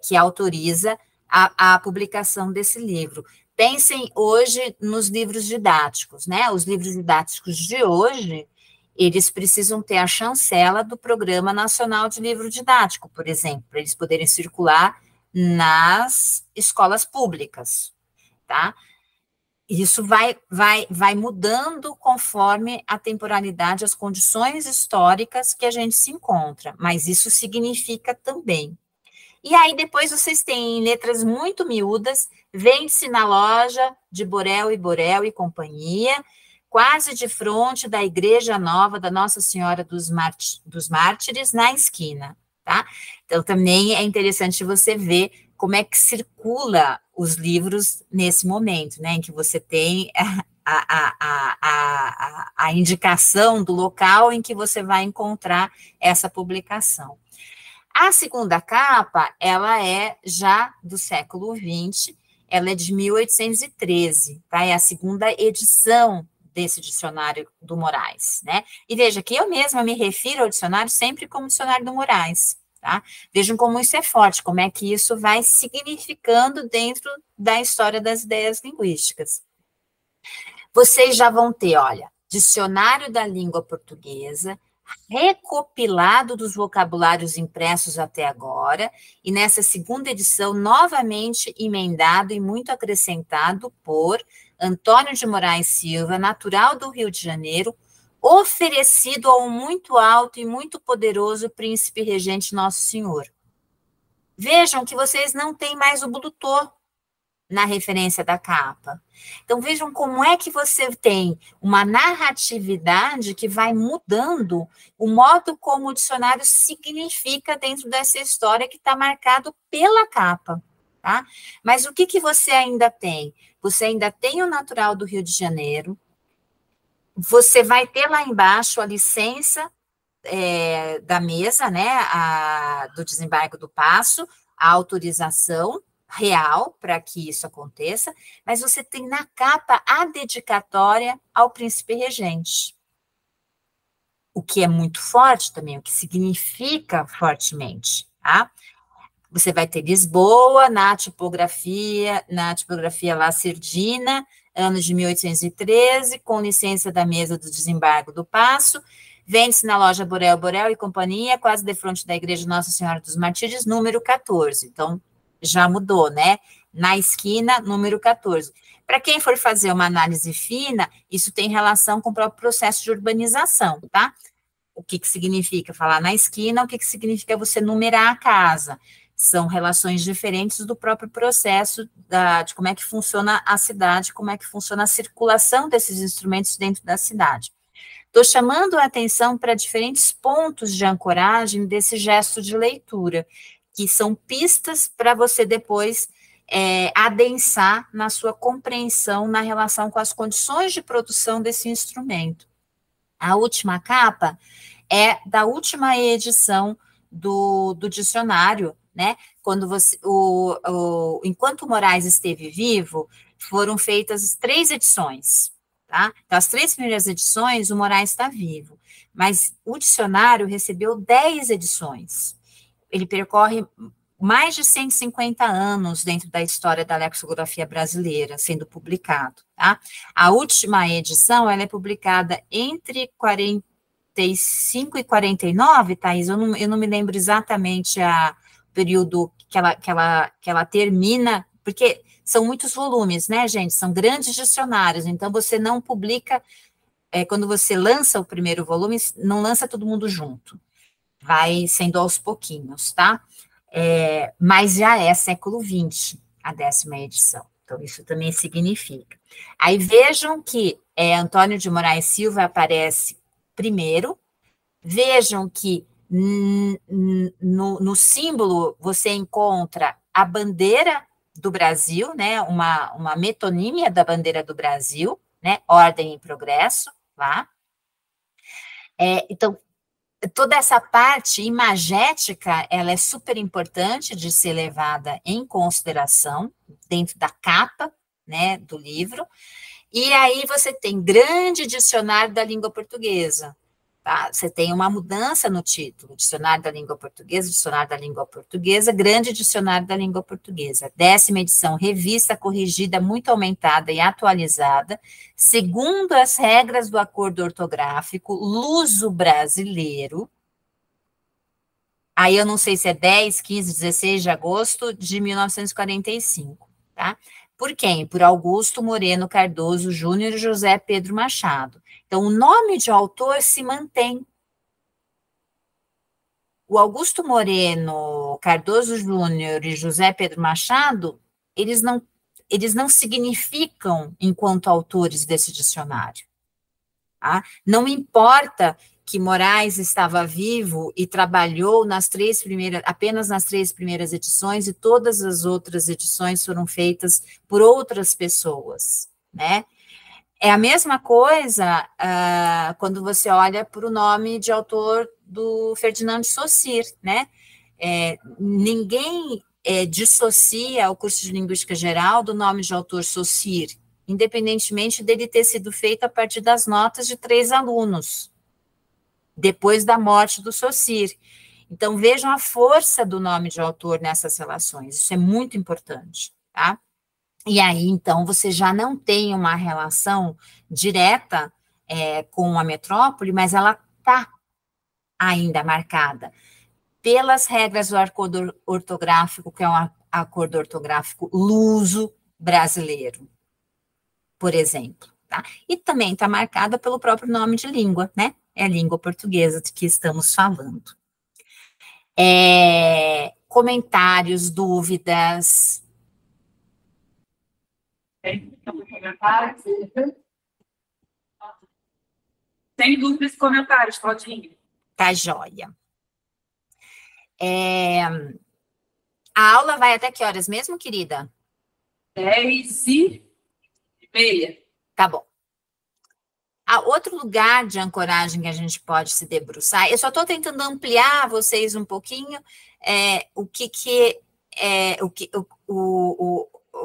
B: Que autoriza a publicação desse livro. Pensem hoje nos livros didáticos, né? Os livros didáticos de hoje, eles precisam ter a chancela do Programa Nacional de Livro Didático, por exemplo, para eles poderem circular nas escolas públicas, tá? Isso vai mudando conforme a temporalidade, as condições históricas que a gente se encontra, mas isso significa também. E aí depois vocês têm letras muito miúdas, vende-se na loja de Borel e Companhia, quase de frente da Igreja Nova da Nossa Senhora dos Mártires, na esquina, tá? Então, também é interessante você ver como é que circula os livros nesse momento, né, em que você tem a indicação do local em que você vai encontrar essa publicação. A segunda capa, ela é já do século XX, ela é de 1813, tá? É a segunda edição desse dicionário do Moraes, né? E veja que eu mesma me refiro ao dicionário sempre como dicionário do Moraes, tá? Vejam como isso é forte, como é que isso vai significando dentro da história das ideias linguísticas. Vocês já vão ter, olha, dicionário da língua portuguesa, recopilado dos vocabulários impressos até agora, e nessa segunda edição, novamente emendado e muito acrescentado por Antônio de Moraes Silva, natural do Rio de Janeiro, oferecido ao muito alto e muito poderoso príncipe regente Nosso Senhor. Vejam que vocês não têm mais o Bluetooth na referência da capa. Então, vejam como é que você tem uma narratividade que vai mudando o modo como o dicionário significa dentro dessa história que está marcado pela capa, tá? Mas o que você ainda tem? Você ainda tem o natural do Rio de Janeiro, você vai ter lá embaixo a licença da mesa, né, do desembargo do Paço, a autorização real para que isso aconteça, mas você tem na capa a dedicatória ao príncipe regente. O que é muito forte também, o que significa fortemente, tá? Você vai ter Lisboa, na tipografia Lacerdina, ano de 1813, com licença da mesa do desembargo do Paço, vende-se na loja Borel, Borel e Companhia, quase de frente da Igreja Nossa Senhora dos Martírios, número 14. Então, já mudou, né? Na esquina, número 14. Para quem for fazer uma análise fina, isso tem relação com o próprio processo de urbanização, tá? O que significa falar na esquina, o que significa você numerar a casa. São relações diferentes do próprio processo de como é que funciona a cidade, como é que funciona a circulação desses instrumentos dentro da cidade. Estou chamando a atenção para diferentes pontos de ancoragem desse gesto de leitura, que são pistas para você depois adensar na sua compreensão na relação com as condições de produção desse instrumento. A última capa é da última edição do dicionário, né? Quando enquanto o Moraes esteve vivo, foram feitas 3 edições. Tá? Então, as 3 primeiras edições, o Moraes está vivo, mas o dicionário recebeu 10 edições. Ele percorre mais de 150 anos dentro da história da lexicografia brasileira, sendo publicado. Tá? A última edição, ela é publicada entre 45 e 49, Thaís, eu não me lembro exatamente o período que ela termina, porque são muitos volumes, né, gente? São grandes dicionários, então você não publica, quando você lança o primeiro volume, não lança todo mundo junto, vai sendo aos pouquinhos, tá? Mas já é século XX, a 10ª edição, então isso também significa. Aí vejam que Antônio de Moraes Silva aparece primeiro, vejam que no símbolo você encontra a bandeira do Brasil, né, uma metonímia da bandeira do Brasil, né, ordem e progresso, lá. Então, toda essa parte imagética, ela é super importante de ser levada em consideração dentro da capa, né, do livro, e aí você tem grande dicionário da língua portuguesa, tá? Você tem uma mudança no título, dicionário da língua portuguesa, grande dicionário da língua portuguesa, 10ª edição, revista corrigida, muito aumentada e atualizada, segundo as regras do acordo ortográfico luso-brasileiro, aí eu não sei se é 10, 15, 16 de agosto de 1945, tá? Por quem? Por Augusto Moreno Cardoso Júnior e José Pedro Machado. Então, o nome de autor se mantém. O Augusto Moreno Cardoso Júnior e José Pedro Machado, eles não significam enquanto autores desse dicionário. Tá? Não importa que Moraes estava vivo e trabalhou apenas nas 3 primeiras edições, e todas as outras edições foram feitas por outras pessoas, né? É a mesma coisa quando você olha para o nome de autor do Ferdinand de Saussure, né? Ninguém dissocia o curso de Linguística Geral do nome de autor Saussure, independentemente dele ter sido feito a partir das notas de 3 alunos, depois da morte do Saussure. Então, vejam a força do nome de autor nessas relações, isso é muito importante, tá? E aí, então, você já não tem uma relação direta com a metrópole, mas ela está ainda marcada pelas regras do acordo ortográfico, que é um acordo ortográfico luso-brasileiro, por exemplo. Tá? E também está marcada pelo próprio nome de língua, né? É a língua portuguesa de que estamos falando. Comentários, dúvidas?
A: Sem dúvidas e comentários, Claudinha.
B: Tá joia. A aula vai até que horas mesmo, querida?
A: 10h30.
B: Tá bom. Outro lugar de ancoragem que a gente pode se debruçar, eu só estou tentando ampliar vocês um pouquinho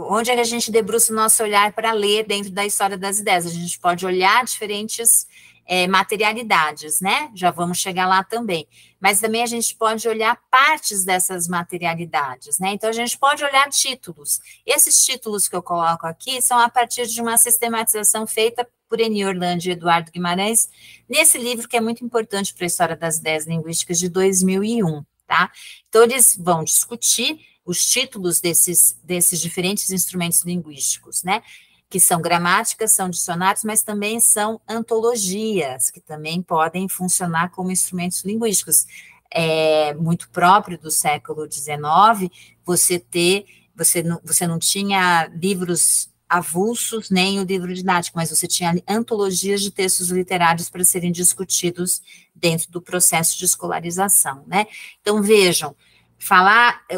B: onde é que a gente debruça o nosso olhar para ler dentro da história das ideias. A gente pode olhar diferentes materialidades, né? Já vamos chegar lá também. Mas também a gente pode olhar partes dessas materialidades, né? Então, a gente pode olhar títulos. Esses títulos que eu coloco aqui são a partir de uma sistematização feita por Eni Orlandi e Eduardo Guimarães, nesse livro que é muito importante para a história das ideias linguísticas de 2001, tá? Então, eles vão discutir os títulos desses diferentes instrumentos linguísticos, né? Que são gramáticas, são dicionários, mas também são antologias, que também podem funcionar como instrumentos linguísticos. É muito próprio do século XIX, você não tinha livros avulsos, nem o livro didático, mas você tinha antologias de textos literários para serem discutidos dentro do processo de escolarização, né? Então, vejam,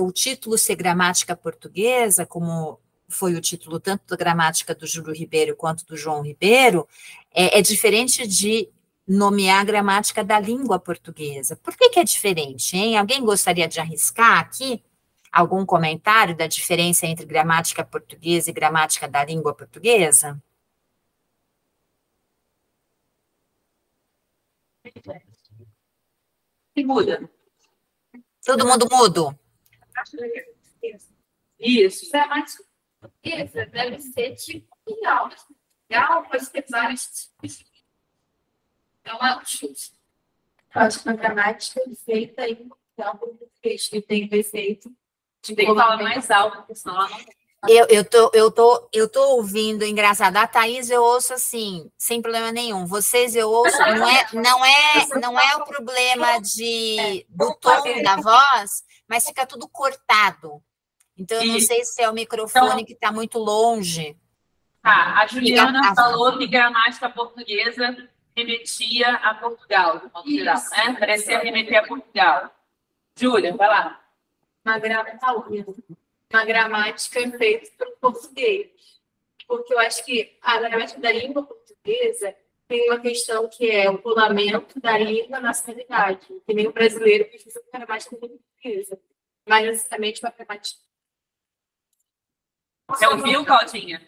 B: o título ser gramática portuguesa, como foi o título tanto da gramática do Júlio Ribeiro quanto do João Ribeiro, é diferente de nomear a gramática da língua portuguesa. Por que é diferente, hein? Alguém gostaria de arriscar aqui algum comentário da diferença entre gramática portuguesa e gramática da língua portuguesa?
A: E muda.
B: Todo mundo mudo?
A: Isso.
C: Gramática portuguesa deve ser tipo legal. Legal pode ter vários tipos. Então, é um chute. Pode uma gramática feita em português, que tem defeito.
A: Tem que falar mais alto, porque senão ela não...
B: Eu tô ouvindo, engraçado, a Thaís eu ouço assim, sem problema nenhum. Vocês eu ouço, não é o problema do tom da voz, mas fica tudo cortado. Então, eu não sei se é o microfone que está muito longe.
A: A Juliana falou que gramática portuguesa remetia a Portugal, de modo geral, né? Parecia remeter a Portugal. Júlia, vai lá.
D: Uma gramática feita para o português. Porque eu acho que a gramática da língua portuguesa tem uma questão que é o pulamento da língua na nacionalidade, que nem o brasileiro precisa de gramática da língua portuguesa, mas necessariamente uma gramática.
A: Você ouviu, Claudinha?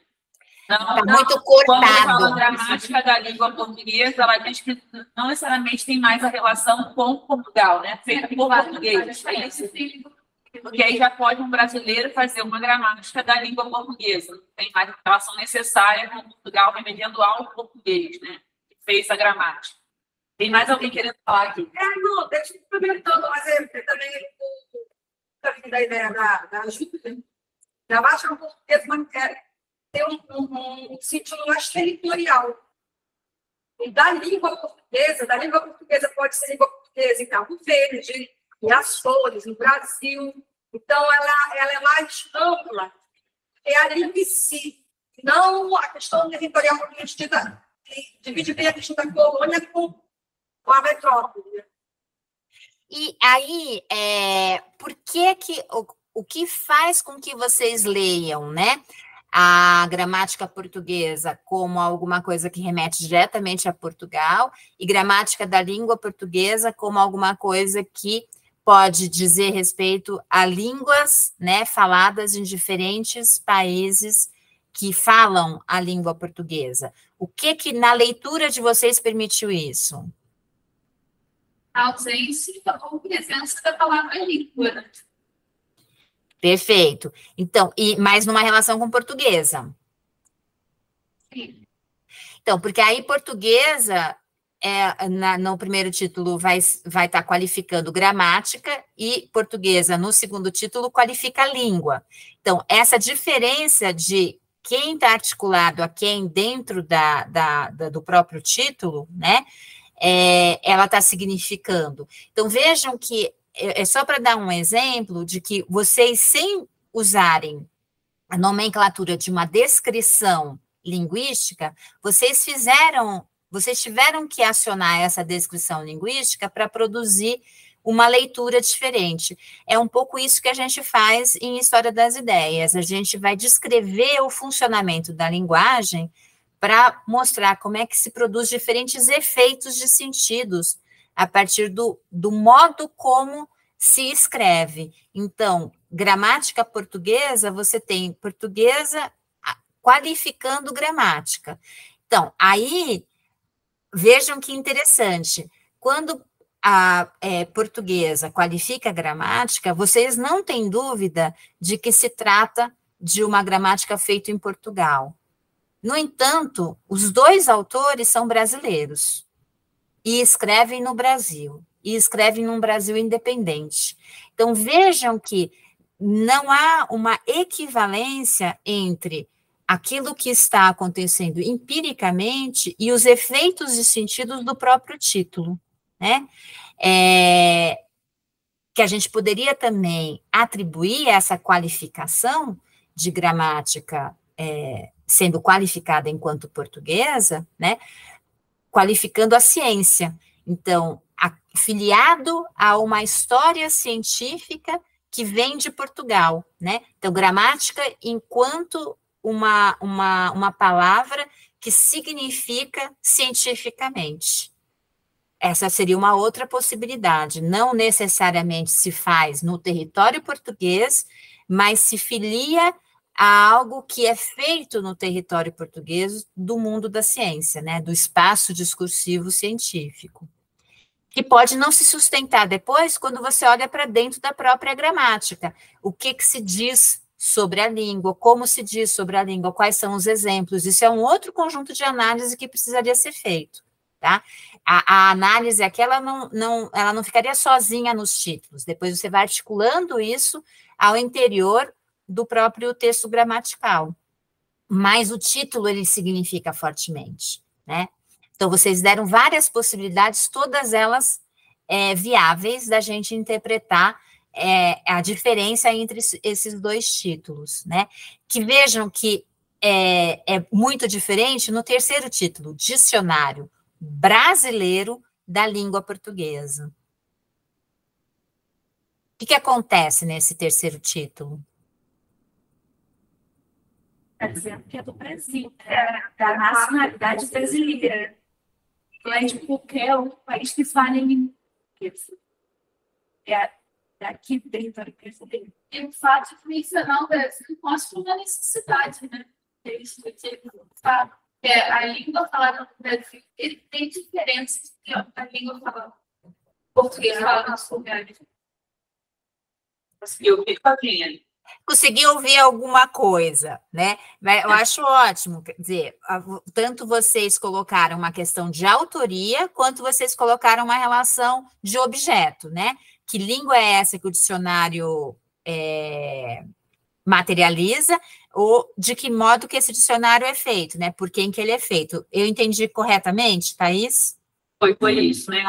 B: Está muito
A: Quando
B: cortado.
A: fala gramática da língua portuguesa, ela diz que não necessariamente tem mais a relação com Portugal, né? Feita por português. É isso? Porque aí já pode um brasileiro fazer uma gramática da língua portuguesa. Não tem mais a relação necessária com Portugal remediando ao português, né? Que fez a gramática. Tem mais alguém querendo falar aqui?
E: Não, deixa eu comentando, mas também da ideia da Júlia. Gramática portuguesa tem um sentido mais territorial. E da língua portuguesa pode ser língua portuguesa em Cabo Verde, em Açores, no Brasil. Então, ela é mais ampla. É a língua em si, não a questão territorial que divide bem a questão da colônia com a metrópole.
B: E aí, por que o que faz com que vocês leiam, né, a gramática portuguesa como alguma coisa que remete diretamente a Portugal e gramática da língua portuguesa como alguma coisa que pode dizer respeito a línguas, né, faladas em diferentes países que falam a língua portuguesa? O que na leitura de vocês permitiu isso?
C: A ausência ou presença da palavra língua.
B: Perfeito. Então, mas numa relação com portuguesa.
C: Sim.
B: Então, porque aí portuguesa, no primeiro título, vai estar qualificando gramática e portuguesa, no segundo título, qualifica a língua. Então, essa diferença de quem está articulado a quem dentro do próprio título, né, ela está significando. Então, vejam que é só para dar um exemplo de que vocês, sem usarem a nomenclatura de uma descrição linguística, vocês tiveram que acionar essa descrição linguística para produzir uma leitura diferente. É um pouco isso que a gente faz em História das Ideias. A gente vai descrever o funcionamento da linguagem para mostrar como é que se produz diferentes efeitos de sentidos a partir do modo como se escreve. Então, gramática portuguesa, você tem portuguesa qualificando gramática. Então, aí, vejam que interessante. Quando a portuguesa qualifica a gramática, vocês não têm dúvida de que se trata de uma gramática feita em Portugal. No entanto, os dois autores são brasileiros e escrevem no Brasil, e escrevem num Brasil independente. Então, vejam que não há uma equivalência entre aquilo que está acontecendo empiricamente e os efeitos e sentidos do próprio título, né? Que a gente poderia também atribuir essa qualificação de gramática sendo qualificada enquanto portuguesa, né? Qualificando a ciência. Então, filiado a uma história científica que vem de Portugal, né? Então, gramática enquanto uma palavra que significa cientificamente. Essa seria uma outra possibilidade. Não necessariamente se faz no território português, mas se filia a algo que é feito no território português do mundo da ciência, né? Do espaço discursivo científico. Que pode não se sustentar depois quando você olha para dentro da própria gramática. O que se diz sobre a língua, como se diz sobre a língua, quais são os exemplos. Isso é um outro conjunto de análise que precisaria ser feito, tá? A análise aqui, ela não ficaria sozinha nos títulos. Depois você vai articulando isso ao interior do próprio texto gramatical. Mas o título, ele significa fortemente, né? Então, vocês deram várias possibilidades, todas elas viáveis da gente interpretar a diferença entre esses dois títulos, né? Que vejam que é muito diferente no terceiro título, Dicionário Brasileiro da Língua Portuguesa. O que acontece nesse terceiro título?
C: Está dizendo que é do Brasil, da nacionalidade brasileira. Não é de qualquer outro país que fale em português. É daqui do território brasileiro. E o fato de mencionar o Brasil mostra uma necessidade, né? Isso que ele fala. A língua falada no Brasil tem diferenças que a língua falada português falada no nosso lugar.
A: Conseguiu ouvir, Paulinha?
B: Consegui ouvir alguma coisa, né? Eu acho ótimo, quer dizer, tanto vocês colocaram uma questão de autoria, quanto vocês colocaram uma relação de objeto, né? Que língua é essa que o dicionário materializa, ou de que modo que esse dicionário é feito, né? Por quem que ele é feito. Eu entendi corretamente, Thaís?
A: Foi isso, né?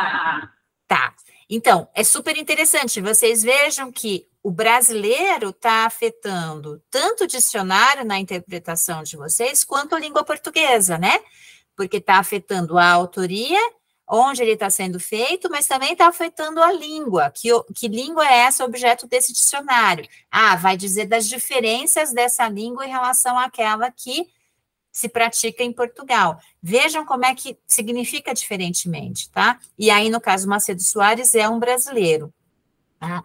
B: Tá. Então, é super interessante, vocês vejam que o brasileiro está afetando tanto o dicionário na interpretação de vocês, quanto a língua portuguesa, né? Porque está afetando a autoria, onde ele está sendo feito, mas também está afetando a língua. Que língua é essa, objeto desse dicionário? Vai dizer das diferenças dessa língua em relação àquela que se pratica em Portugal. Vejam como é que significa diferentemente, tá? E aí, no caso, Macedo Soares é um brasileiro. Tá?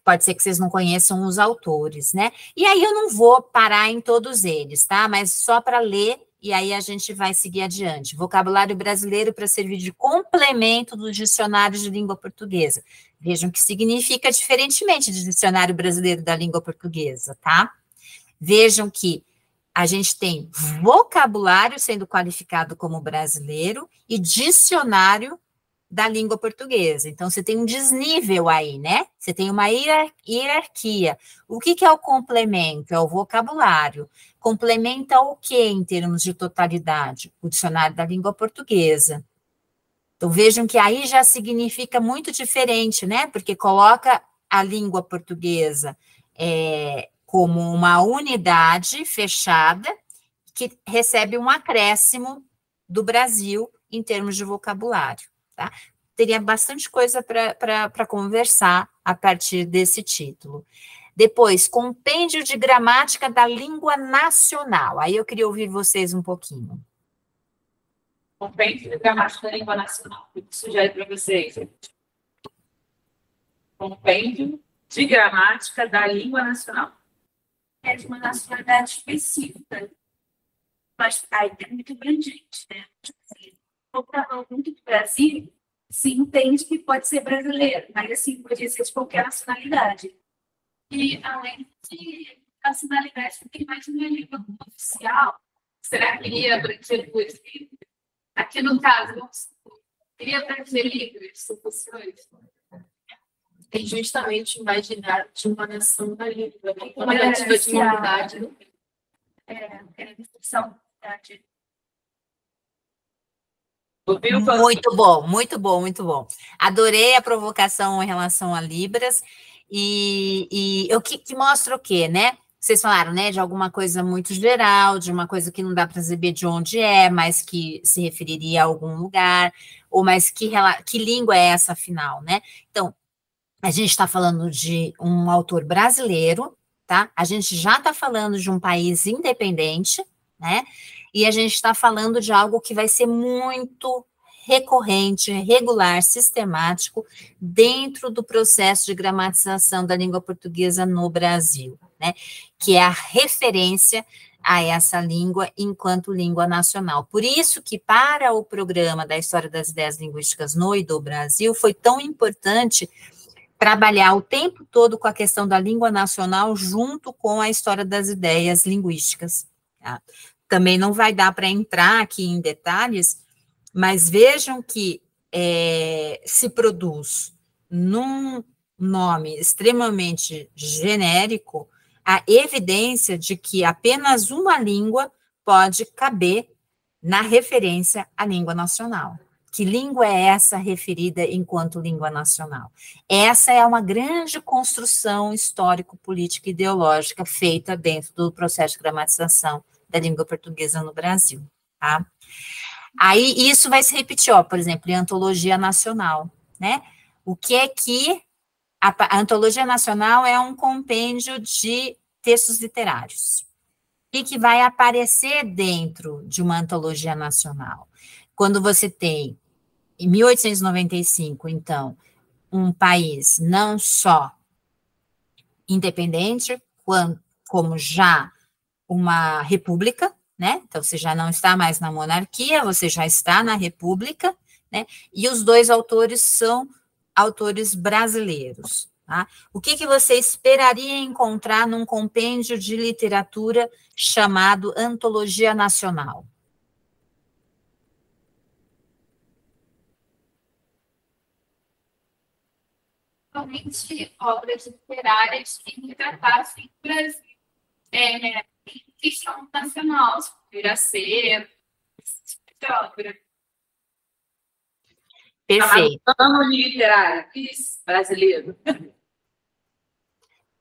B: Pode ser que vocês não conheçam os autores, né? E aí eu não vou parar em todos eles, tá? Mas só para ler, e aí a gente vai seguir adiante. Vocabulário brasileiro para servir de complemento do dicionário de língua portuguesa. Vejam que significa diferentemente de dicionário brasileiro da língua portuguesa, tá? Vejam que a gente tem vocabulário sendo qualificado como brasileiro e dicionário da língua portuguesa. Então, você tem um desnível aí, né? Você tem uma hierarquia. O que é o complemento? É o vocabulário. Complementa o que em termos de totalidade? O dicionário da língua portuguesa. Então, vejam que aí já significa muito diferente, né? Porque coloca a língua portuguesa como uma unidade fechada que recebe um acréscimo do Brasil em termos de vocabulário. Tá? Teria bastante coisa para conversar a partir desse título. Depois, compêndio de gramática da língua nacional. Aí eu queria ouvir vocês um pouquinho.
A: Compêndio de gramática da língua nacional. O que sugere para vocês? Compêndio de gramática da língua nacional.
C: É de uma nacionalidade específica. Mas aí é muito abrangente, né? for falando muito do Brasil, se entende que pode ser brasileiro, mas assim, pode ser de qualquer nacionalidade. E além de nacionalidade, tem mais uma língua oficial. Será que iria abranger duas línguas? Aqui no caso, iria abranger línguas, se fosse hoje?
D: É justamente imaginar de uma nação da língua, né? Uma narrativa de unidade.
C: É discussão.
B: Muito bom, muito bom, muito bom. Adorei a provocação em relação a Libras e o que mostra o quê, né? Vocês falaram, né, de alguma coisa muito geral, de uma coisa que não dá para saber de onde é, mas que se referiria a algum lugar, ou mas que língua é essa, afinal, né? Então, a gente está falando de um autor brasileiro, tá? A gente já está falando de um país independente, né? E a gente está falando de algo que vai ser muito recorrente, regular, sistemático, dentro do processo de gramatização da língua portuguesa no Brasil, né? Que é a referência a essa língua enquanto língua nacional. Por isso que para o programa da História das Ideias Linguísticas no e do Brasil foi tão importante trabalhar o tempo todo com a questão da língua nacional junto com a história das ideias linguísticas. Tá? Também não vai dar para entrar aqui em detalhes, mas vejam que se produz num nome extremamente genérico a evidência de que apenas uma língua pode caber na referência à língua nacional. Que língua é essa referida enquanto língua nacional? Essa é uma grande construção histórico-política e ideológica feita dentro do processo de gramatização da língua portuguesa no Brasil, tá? Aí, isso vai se repetir, ó, por exemplo, em antologia nacional, né? O que é que a antologia nacional é um compêndio de textos literários. O que vai aparecer dentro de uma antologia nacional? Quando você tem, em 1895, então, um país não só independente, como já uma república, né? Então, você já não está mais na monarquia, você já está na república, né? E os dois autores são autores brasileiros, tá? O que você esperaria encontrar num compêndio de literatura chamado Antologia Nacional?
C: Principalmente obras literárias que retratassem o Brasil em questão nacional, Iracema, esse tipo de obra.
B: Perfeito.
A: Ano literário, isso, brasileiro.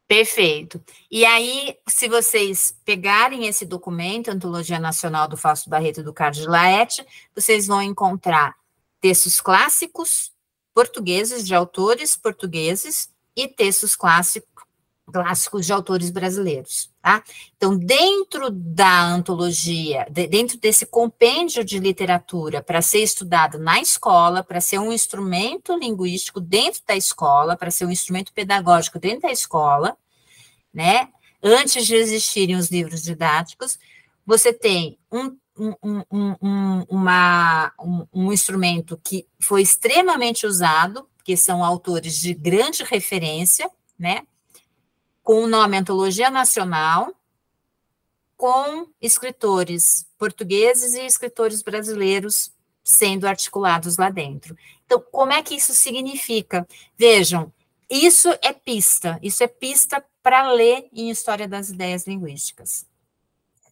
B: Perfeito. E aí, se vocês pegarem esse documento, Antologia Nacional do Fausto Barreto e do Carlos de Laet, vocês vão encontrar textos clássicos portugueses, de autores portugueses, e textos clássicos de autores brasileiros, tá? Então, dentro da antologia, dentro desse compêndio de literatura para ser estudado na escola, para ser um instrumento linguístico dentro da escola, para ser um instrumento pedagógico dentro da escola, né? Antes de existirem os livros didáticos, você tem um instrumento que foi extremamente usado, que são autores de grande referência, né? Com o nome Antologia Nacional, com escritores portugueses e escritores brasileiros sendo articulados lá dentro. Então, como é que isso significa? Vejam, isso é pista para ler em História das Ideias Linguísticas.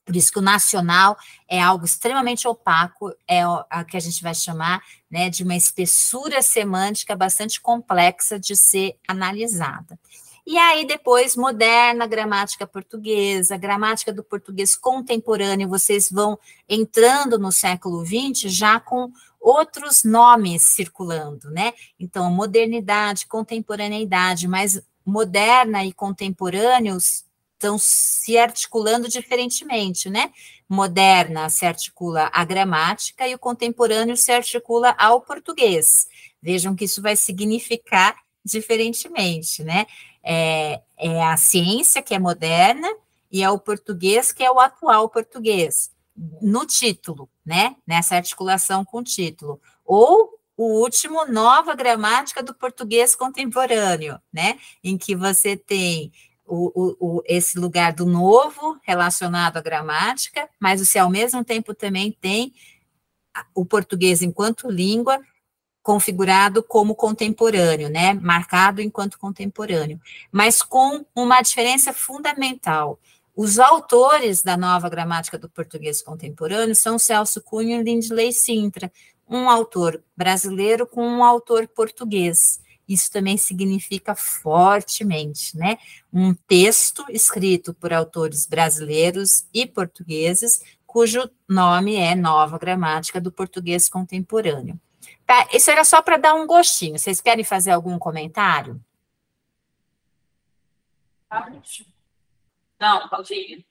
B: Por isso que o nacional é algo extremamente opaco, é a que a gente vai chamar, né, de uma espessura semântica bastante complexa de ser analisada. E aí, depois, moderna, gramática portuguesa, gramática do português contemporâneo, vocês vão entrando no século XX já com outros nomes circulando, né? Então, modernidade, contemporaneidade, mas moderna e contemporâneos estão se articulando diferentemente, né? Moderna se articula à gramática e o contemporâneo se articula ao português. Vejam que isso vai significar diferentemente, né? É a ciência que é moderna e é o português que é o atual português. no título, né? Nessa articulação com o título. Ou o último, Nova Gramática do Português Contemporâneo, né? Em que você tem esse lugar do novo relacionado à gramática, mas você, ao mesmo tempo, também tem o português enquanto língua configurado como contemporâneo, né? Marcado enquanto contemporâneo, mas com uma diferença fundamental. Os autores da Nova Gramática do Português Contemporâneo são Celso Cunha e Lindley Sintra, um autor brasileiro com um autor português. Isso também significa fortemente, né? Um texto escrito por autores brasileiros e portugueses, cujo nome é Nova Gramática do Português Contemporâneo. Tá? Isso era só para dar um gostinho. Vocês querem fazer algum comentário?
A: Não, Claudinha.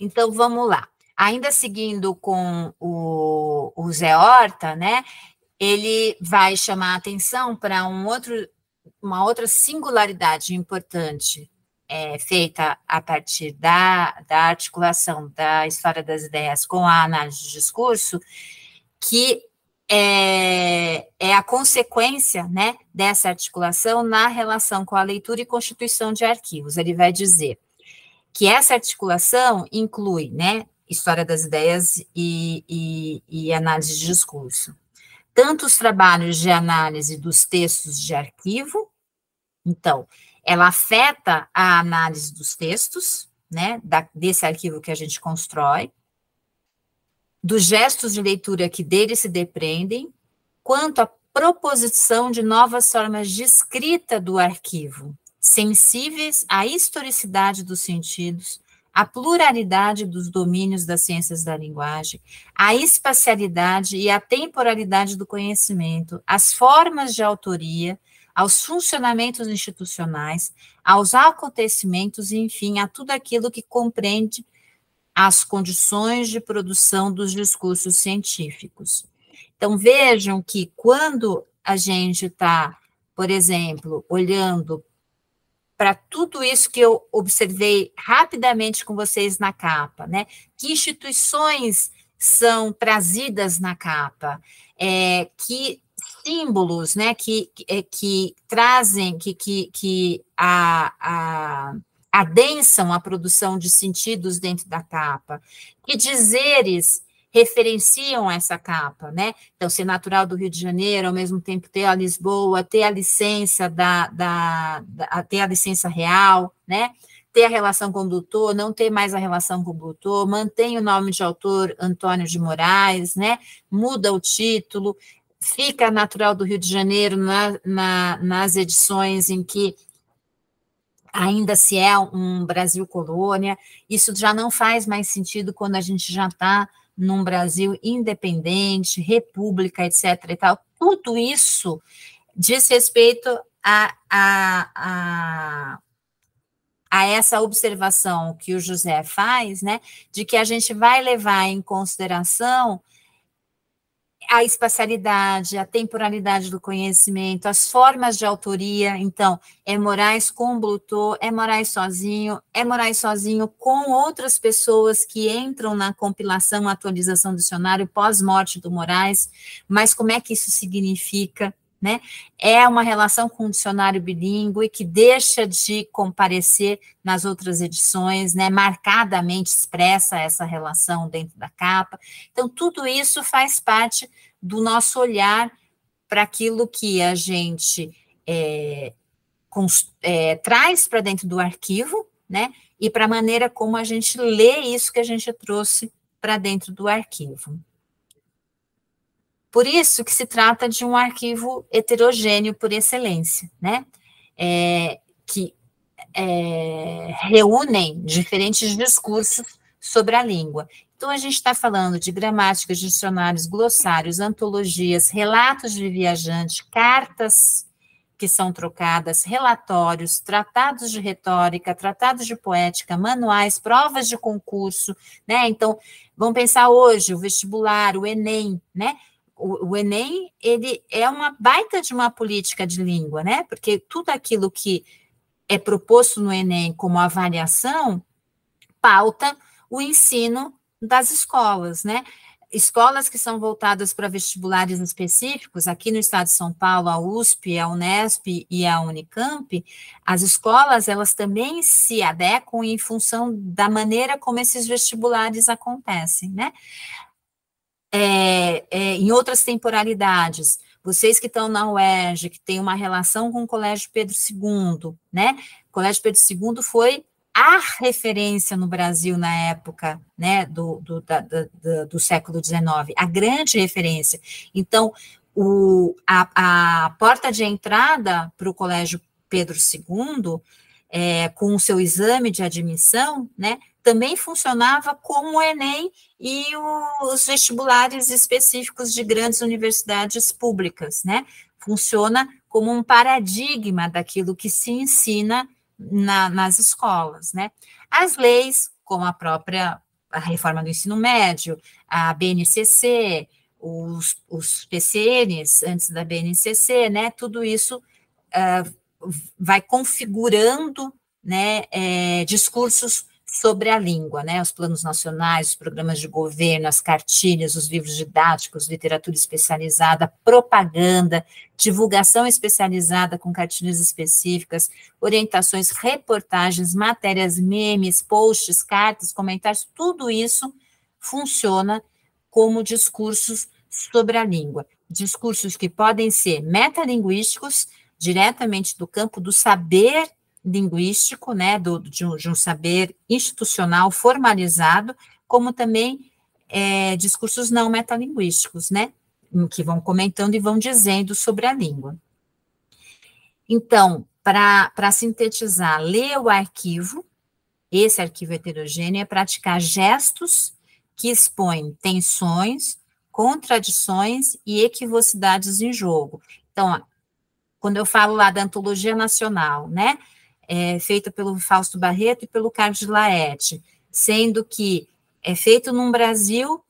B: Então, vamos lá. Ainda seguindo com o Zé Horta, né? Ele vai chamar a atenção para uma outra singularidade importante, feita a partir da articulação da história das ideias com a análise de discurso, que é a consequência, né, dessa articulação na relação com a leitura e constituição de arquivos. Ele vai dizer que essa articulação inclui, né, história das ideias e análise de discurso. Tanto os trabalhos de análise dos textos de arquivo, então, ela afeta a análise dos textos, né, desse arquivo que a gente constrói, dos gestos de leitura que dele se depreendem, quanto à proposição de novas formas de escrita do arquivo, sensíveis à historicidade dos sentidos, à pluralidade dos domínios das ciências da linguagem, à espacialidade e à temporalidade do conhecimento, às formas de autoria, aos funcionamentos institucionais, aos acontecimentos e, enfim, a tudo aquilo que compreende as condições de produção dos discursos científicos. Então, vejam que quando a gente está, por exemplo, olhando para tudo isso que eu observei rapidamente com vocês na capa, né? Que instituições são trazidas na capa, que símbolos, né? Que trazem, que adensam a produção de sentidos dentro da capa, que dizeres referenciam essa capa, né? Então, ser natural do Rio de Janeiro, ao mesmo tempo ter a Lisboa, ter a licença ter a licença real, né? Ter a relação com o doutor, não ter mais a relação com o doutor, mantém o nome de autor Antônio de Moraes, né? Muda o título, fica natural do Rio de Janeiro nas edições em que ainda se é um Brasil colônia. Isso já não faz mais sentido quando a gente já está num Brasil independente, república, etc. e tal. Tudo isso diz respeito a essa observação que o José faz, né, de que a gente vai levar em consideração a espacialidade, a temporalidade do conhecimento, as formas de autoria. Então, é Moraes com Blutot, é Moraes sozinho com outras pessoas que entram na compilação, atualização do dicionário pós-morte do Moraes, mas como é que isso significa, né? É uma relação com o dicionário bilíngue que deixa de comparecer nas outras edições, né? Marcadamente expressa essa relação dentro da capa. Então, tudo isso faz parte do nosso olhar para aquilo que a gente traz para dentro do arquivo, né? E para a maneira como a gente lê isso que a gente trouxe para dentro do arquivo. Por isso que se trata de um arquivo heterogêneo por excelência, né? Que reúnem diferentes discursos sobre a língua. Então, a gente está falando de gramáticas, dicionários, glossários, antologias, relatos de viajante, cartas que são trocadas, relatórios, tratados de retórica, tratados de poética, manuais, provas de concurso, né? Então, vamos pensar hoje, o vestibular, o Enem, né? O Enem, ele é uma baita de uma política de língua, né? Porque tudo aquilo que é proposto no Enem como avaliação pauta o ensino das escolas, né? Escolas que são voltadas para vestibulares específicos, aqui no estado de São Paulo, a USP, a Unesp e a Unicamp, as escolas, elas também se adequam em função da maneira como esses vestibulares acontecem, né? Em outras temporalidades, vocês que estão na UERJ, que tem uma relação com o Colégio Pedro II, né? O Colégio Pedro II foi a referência no Brasil na época, né, do século XIX, a grande referência. Então, a porta de entrada para o Colégio Pedro II, com o seu exame de admissão, né, também funcionava como o Enem e os vestibulares específicos de grandes universidades públicas, né? Funciona como um paradigma daquilo que se ensina nas escolas, né? As leis, como a reforma do ensino médio, a BNCC, os PCNs antes da BNCC, né? Tudo isso vai configurando, né, discursos sobre a língua, né, os planos nacionais, os programas de governo, as cartilhas, os livros didáticos, literatura especializada, propaganda, divulgação especializada com cartilhas específicas, orientações, reportagens, matérias, memes, posts, cartas, comentários, tudo isso funciona como discursos sobre a língua. Discursos que podem ser metalinguísticos, diretamente do campo do saber linguístico, né, de um saber institucional formalizado, como também discursos não metalinguísticos, né, que vão comentando e vão dizendo sobre a língua. Então, para sintetizar, ler o arquivo, esse arquivo heterogêneo, é praticar gestos que expõem tensões, contradições e equivocidades em jogo. Então, quando eu falo lá da Antologia Nacional, né, feita pelo Fausto Barreto e pelo Carlos de Laet, sendo que é feito num Brasil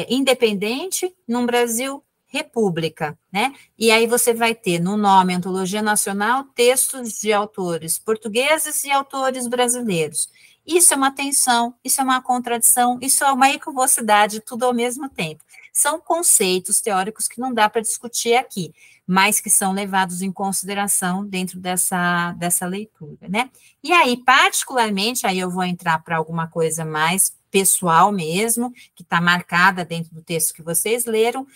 B: independente, num Brasil república, né? E aí você vai ter no nome Antologia Nacional textos de autores portugueses e autores brasileiros. Isso é uma tensão, isso é uma contradição, isso é uma equivocidade, tudo ao mesmo tempo. São conceitos teóricos que não dá para discutir aqui, mas que são levados em consideração dentro dessa leitura, né? E aí, particularmente, aí eu vou entrar para alguma coisa mais pessoal mesmo, que está marcada dentro do texto que vocês leram,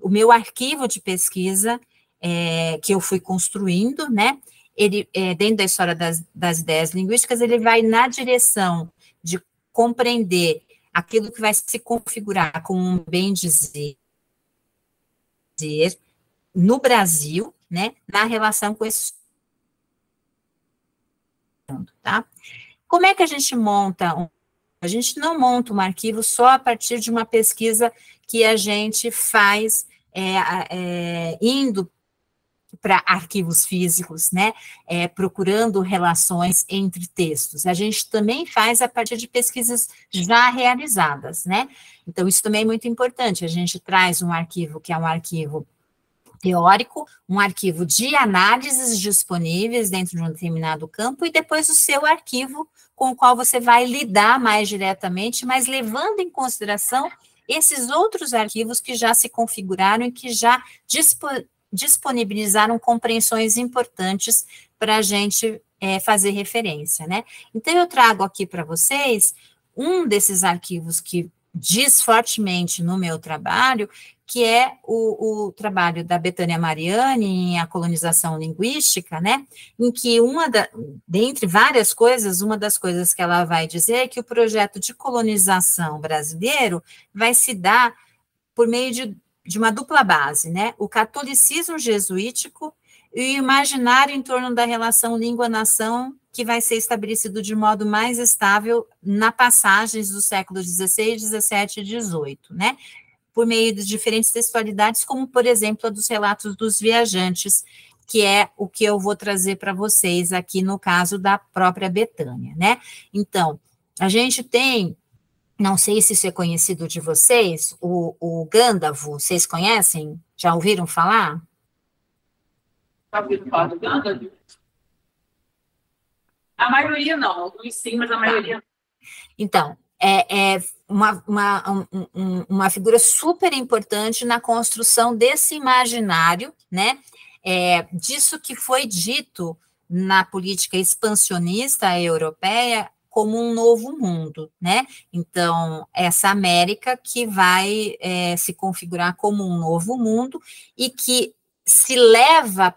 B: o meu arquivo de pesquisa que eu fui construindo, né? Ele, dentro da história das ideias linguísticas, ele vai na direção de compreender aquilo que vai se configurar como um bem dizer no Brasil, né, na relação com esse mundo, tá? Como é que a gente monta? A gente não monta um arquivo só a partir de uma pesquisa que a gente faz indo para arquivos físicos, né, procurando relações entre textos. A gente também faz a partir de pesquisas já realizadas, né? Então, isso também é muito importante. A gente traz um arquivo que é um arquivo teórico, um arquivo de análises disponíveis dentro de um determinado campo, e depois o seu arquivo com o qual você vai lidar mais diretamente, mas levando em consideração esses outros arquivos que já se configuraram e que já disponibilizaram compreensões importantes para a gente fazer referência, né? Então, eu trago aqui para vocês um desses arquivos que diz fortemente no meu trabalho, que é o trabalho da Betânia Mariani em A Colonização Linguística, né, em que dentre várias coisas, uma das coisas que ela vai dizer é que o projeto de colonização brasileiro vai se dar por meio de uma dupla base, né, o catolicismo jesuítico e o imaginário em torno da relação língua-nação que vai ser estabelecido de modo mais estável na passagens dos séculos XVI, XVII e XVIII, né, por meio de diferentes textualidades, como, por exemplo, a dos relatos dos viajantes, que é o que eu vou trazer para vocês aqui no caso da própria Betânia, né? Então, a gente tem, não sei se isso é conhecido de vocês, o Gândavo, vocês conhecem? Já ouviram falar?
A: Já ouviram falar do Gândavo? A maioria não, alguns sim, mas a maioria não.
B: Então, uma figura super importante na construção desse imaginário, né, disso que foi dito na política expansionista europeia como um novo mundo, né? Então, essa América que vai se configurar como um novo mundo e que se leva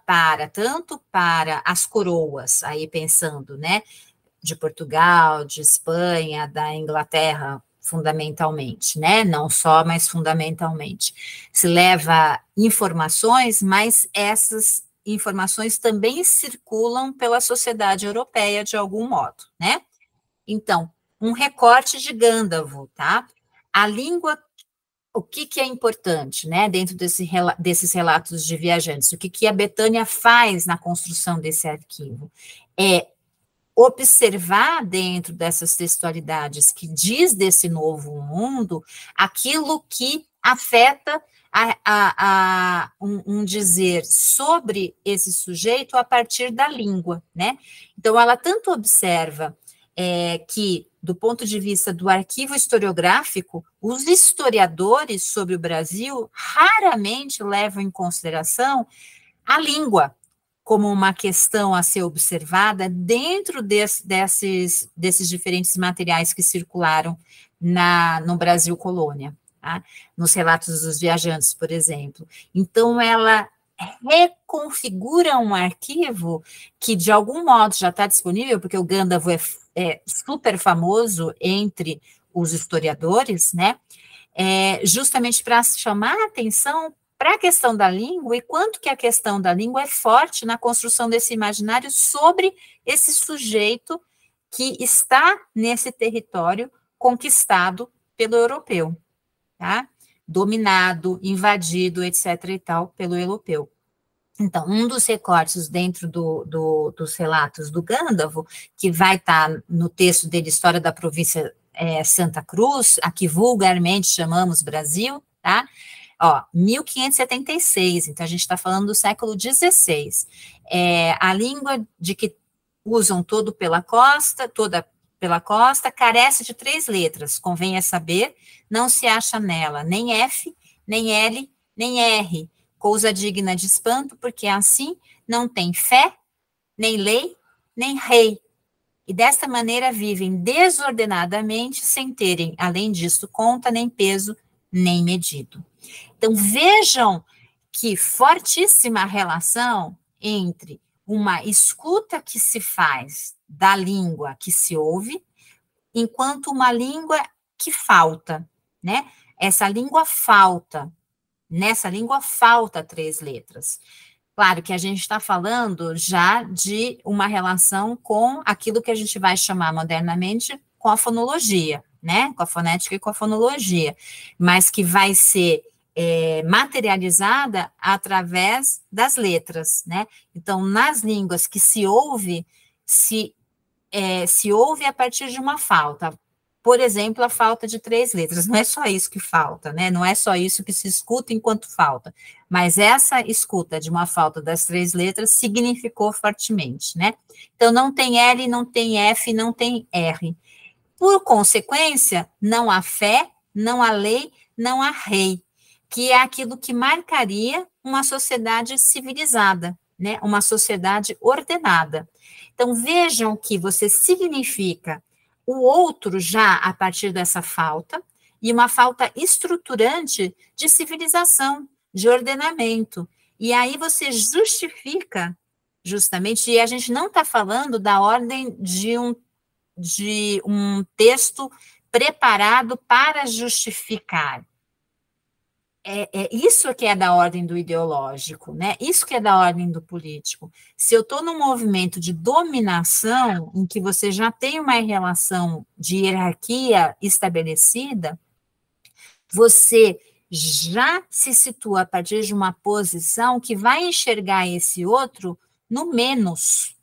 B: tanto para as coroas, aí pensando, né, de Portugal, de Espanha, da Inglaterra, fundamentalmente, né? Não só, mas fundamentalmente. Se leva informações, mas essas informações também circulam pela sociedade europeia de algum modo, né? Então, um recorte de tá? A língua, o que é importante, né, dentro desses relatos de viajantes? O que a Betânia faz na construção desse arquivo? É observar dentro dessas textualidades que diz desse novo mundo aquilo que afeta um dizer sobre esse sujeito a partir da língua, né? Então, ela tanto observa que, do ponto de vista do arquivo historiográfico, os historiadores sobre o Brasil raramente levam em consideração a língua como uma questão a ser observada dentro desses diferentes materiais que circularam no Brasil colônia, tá? Nos relatos dos viajantes, por exemplo. Então, ela reconfigura um arquivo que, de algum modo, já está disponível, porque o Gandalf é super famoso entre os historiadores, né? Justamente para chamar a atenção para a questão da língua e quanto que a questão da língua é forte na construção desse imaginário sobre esse sujeito que está nesse território conquistado pelo europeu, tá? Dominado, invadido, etc. e tal, pelo europeu. Então, um dos recortes dentro dos relatos do Gandalf, que vai estar no texto dele, História da Província Santa Cruz, a que vulgarmente chamamos Brasil, tá? 1576, então a gente está falando do século XVI. A língua de que usam toda pela costa, carece de 3 letras, convém saber, não se acha nela nem F, nem L, nem R, coisa digna de espanto, porque assim não tem fé, nem lei, nem rei, e desta maneira vivem desordenadamente, sem terem, além disso, conta, nem peso, nem medido. Então, vejam que fortíssima relação entre uma escuta que se faz da língua que se ouve, enquanto uma língua que falta, né? Essa língua falta, nessa língua falta 3 letras. Claro que a gente está falando já de uma relação com aquilo que a gente vai chamar modernamente com a fonologia, né? Com a fonética e com a fonologia, mas que vai ser materializada através das letras, né? Então, nas línguas que se ouve, se ouve a partir de uma falta. Por exemplo, a falta de 3 letras. Não é só isso que falta, né? Não é só isso que se escuta enquanto falta. Mas essa escuta de uma falta das 3 letras significou fortemente, né? Então, não tem L, não tem F, não tem R. Por consequência, não há fé, não há lei, não há rei, que é aquilo que marcaria uma sociedade civilizada, né? Uma sociedade ordenada. Então, vejam que você significa o outro já a partir dessa falta, e uma falta estruturante de civilização, de ordenamento. E aí você justifica, justamente, e a gente não está falando da ordem de um texto preparado para justificar. Isso que é da ordem do ideológico, né? Isso que é da ordem do político. Se eu estou num movimento de dominação, em que você já tem uma relação de hierarquia estabelecida, você já se situa a partir de uma posição que vai enxergar esse outro no menos,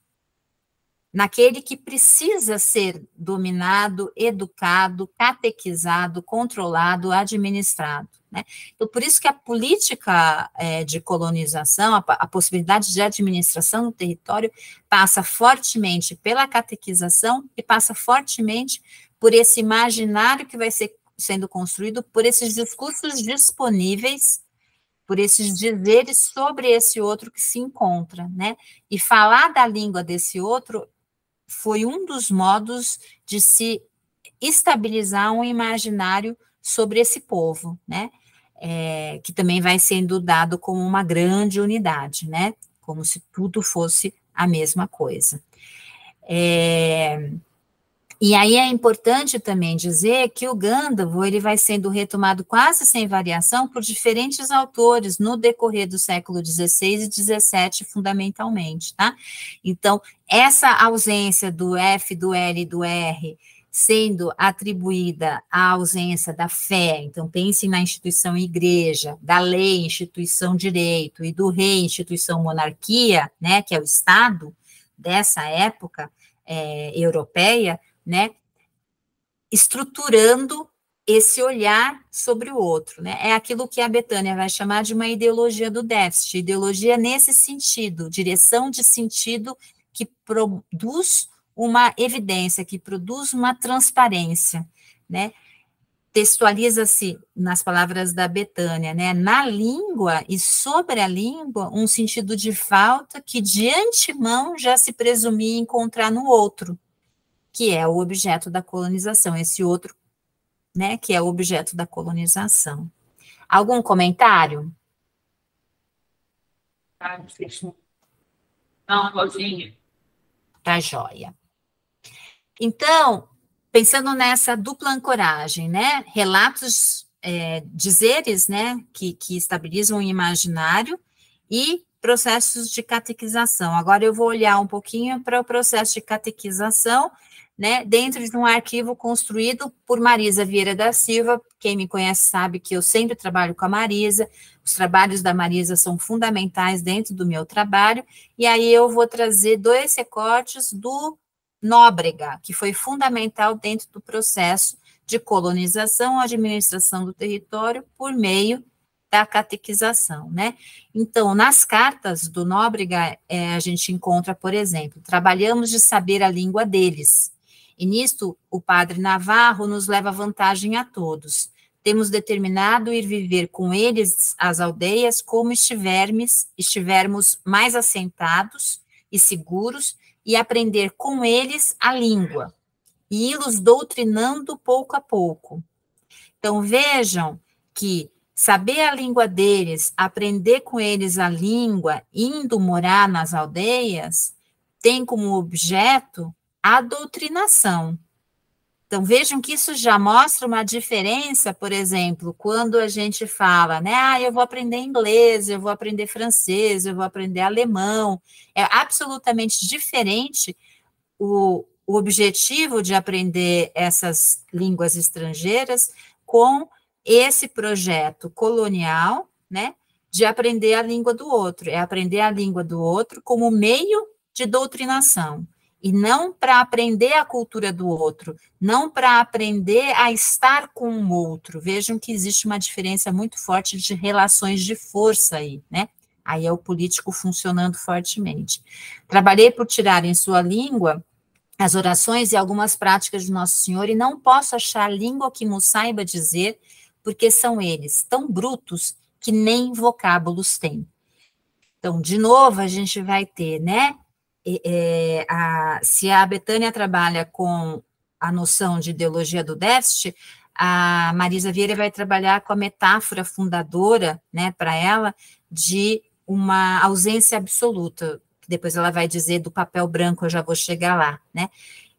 B: naquele que precisa ser dominado, educado, catequizado, controlado, administrado, né? Então, por isso que a política de colonização, a possibilidade de administração no território passa fortemente pela catequização e passa fortemente por esse imaginário que vai ser sendo construído por esses discursos disponíveis, por esses dizeres sobre esse outro que se encontra, né? E falar da língua desse outro foi um dos modos de se estabilizar um imaginário sobre esse povo, né? Que também vai sendo dado como uma grande unidade, né? Como se tudo fosse a mesma coisa. E aí é importante também dizer que o Gândavo, ele vai sendo retomado quase sem variação por diferentes autores no decorrer do século XVI e XVII, fundamentalmente, tá? Então, essa ausência do F, do L e do R sendo atribuída à ausência da fé, então pense na instituição igreja, da lei, instituição direito, e do rei, instituição monarquia, né, que é o Estado dessa época europeia, né, estruturando esse olhar sobre o outro, né, é aquilo que a Betânia vai chamar de uma ideologia do déficit, ideologia nesse sentido, direção de sentido que produz uma evidência, que produz uma transparência, né, textualiza-se nas palavras da Betânia, né, na língua e sobre a língua, um sentido de falta que de antemão já se presumia encontrar no outro, que é o objeto da colonização, esse outro, né, que é o objeto da colonização. Algum comentário?
A: Não, Claudinha.
B: Tá joia. Então, pensando nessa dupla ancoragem, né, relatos, dizeres, né, que estabilizam o imaginário e processos de catequização. Agora eu vou olhar um pouquinho para o processo de catequização, né, dentro de um arquivo construído por Marisa Vieira da Silva. Quem me conhece sabe que eu sempre trabalho com a Marisa, os trabalhos da Marisa são fundamentais dentro do meu trabalho, e aí eu vou trazer 2 recortes do Nóbrega, que foi fundamental dentro do processo de colonização, administração do território por meio da catequização, né? Então, nas cartas do Nóbrega, a gente encontra, por exemplo, trabalhamos de saber a língua deles, e nisto o padre Navarro nos leva vantagem a todos. Temos determinado ir viver com eles as aldeias como estivermos mais assentados e seguros, e aprender com eles a língua, e ir-los doutrinando pouco a pouco. Então, vejam que saber a língua deles, aprender com eles a língua, indo morar nas aldeias, tem como objeto a doutrinação. Então, vejam que isso já mostra uma diferença, por exemplo, quando a gente fala, né, eu vou aprender inglês, eu vou aprender francês, eu vou aprender alemão, é absolutamente diferente o objetivo de aprender essas línguas estrangeiras com esse projeto colonial, né, de aprender a língua do outro, é aprender a língua do outro como meio de doutrinação, e não para aprender a cultura do outro, não para aprender a estar com o outro. Vejam que existe uma diferença muito forte de relações de força aí, né? Aí é o político funcionando fortemente. Trabalhei por tirar em sua língua as orações e algumas práticas de Nosso Senhor, e não posso achar língua que nos saiba dizer, porque são eles tão brutos que nem vocábulos têm. Então, de novo, a gente vai ter, né? Se a Betânia trabalha com a noção de ideologia do déficit, a Marisa Vieira vai trabalhar com a metáfora fundadora, né, para ela, de uma ausência absoluta. Depois ela vai dizer do papel branco, eu já vou chegar lá, né?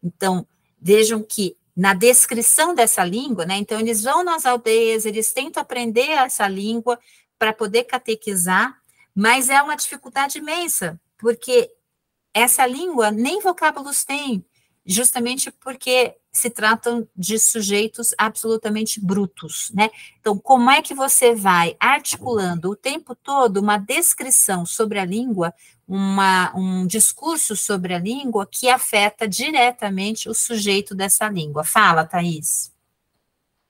B: Então, vejam que na descrição dessa língua, né, então eles vão nas aldeias, eles tentam aprender essa língua para poder catequizar, mas é uma dificuldade imensa, porque essa língua nem vocábulos tem, justamente porque se tratam de sujeitos absolutamente brutos, né? Então, como é que você vai articulando o tempo todo uma descrição sobre a língua, um discurso sobre a língua que afeta diretamente o sujeito dessa língua? Fala, Thaís.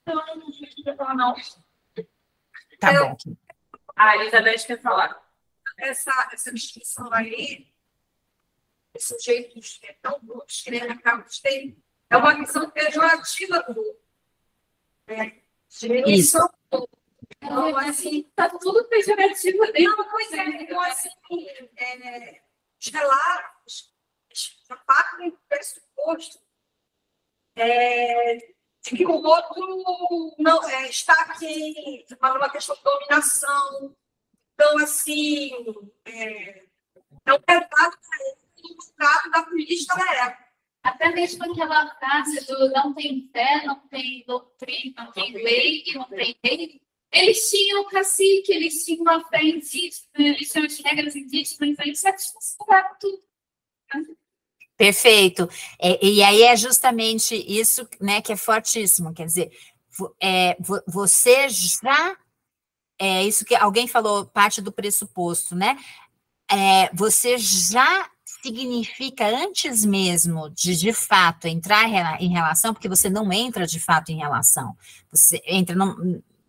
A: Não sei se quer falar, não.
B: Tá bom.
A: A Elizabeth quer falar.
E: Essa distinção aí, sujeitos tão brutos que nem a Carlos tem, é uma visão pejorativa do outro.
B: Isso.
C: Então, assim, tá tudo pejorativo dentro.
E: Não, pois é, então, assim, os relatos já partem do pressuposto de que o outro não está aqui, uma questão de dominação. Então, assim, é um retrato da política da época.
C: Até mesmo aquela frase do não tem fé, não tem doutrina, não tem lei e não tem rei. Eles tinham cacique, eles tinham uma fé indígena, eles tinham as regras indígenas, eles satisfaziam tudo.
B: Perfeito. E aí é justamente isso, né, que é fortíssimo. Quer dizer, você já... É isso que alguém falou, parte do pressuposto, né? Você já significa, antes mesmo de fato entrar em relação, porque você não entra de fato em relação, você entra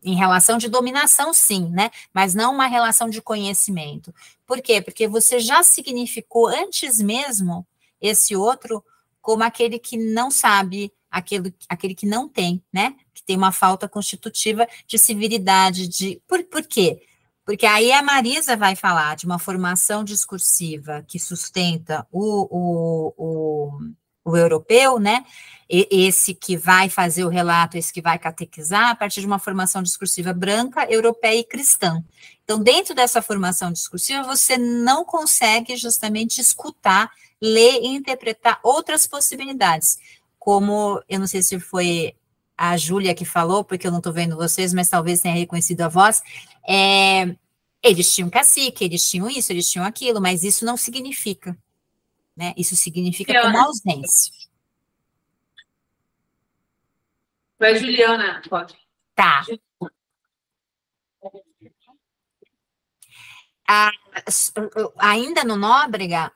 B: em relação de dominação, sim, né? Mas não uma relação de conhecimento. Por quê? Porque você já significou antes mesmo esse outro como aquele que não sabe, aquele que não tem, né? Que tem uma falta constitutiva de civilidade, Por quê? Porque aí a Marisa vai falar de uma formação discursiva que sustenta o europeu, né? Esse que vai fazer o relato, esse que vai catequizar, a partir de uma formação discursiva branca, europeia e cristã. Então, dentro dessa formação discursiva, você não consegue justamente escutar, ler e interpretar outras possibilidades. Como, eu não sei se foi a Júlia que falou, porque eu não estou vendo vocês, mas talvez tenha reconhecido a voz, eles tinham cacique, eles tinham isso, eles tinham aquilo, mas isso não significa, né? Isso significa como ausência.
A: Foi a Juliana, pode.
B: Tá. Ainda no Nóbrega,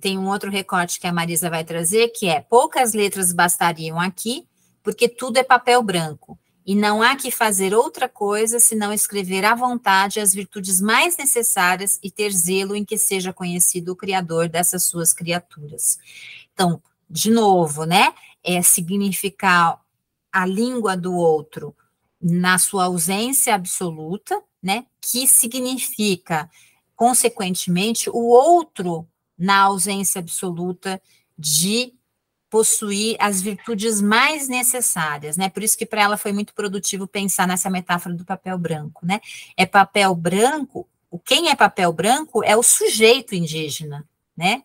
B: tem um outro recorte que a Marisa vai trazer, que é: poucas letras bastariam aqui, porque tudo é papel branco, e não há que fazer outra coisa senão escrever à vontade as virtudes mais necessárias e ter zelo em que seja conhecido o Criador dessas suas criaturas. Então, de novo, né, significar a língua do outro na sua ausência absoluta, né, que significa, consequentemente, o outro na ausência absoluta de possuir as virtudes mais necessárias, né? Por isso que para ela foi muito produtivo pensar nessa metáfora do papel branco, né? É papel branco, quem é papel branco é o sujeito indígena, né?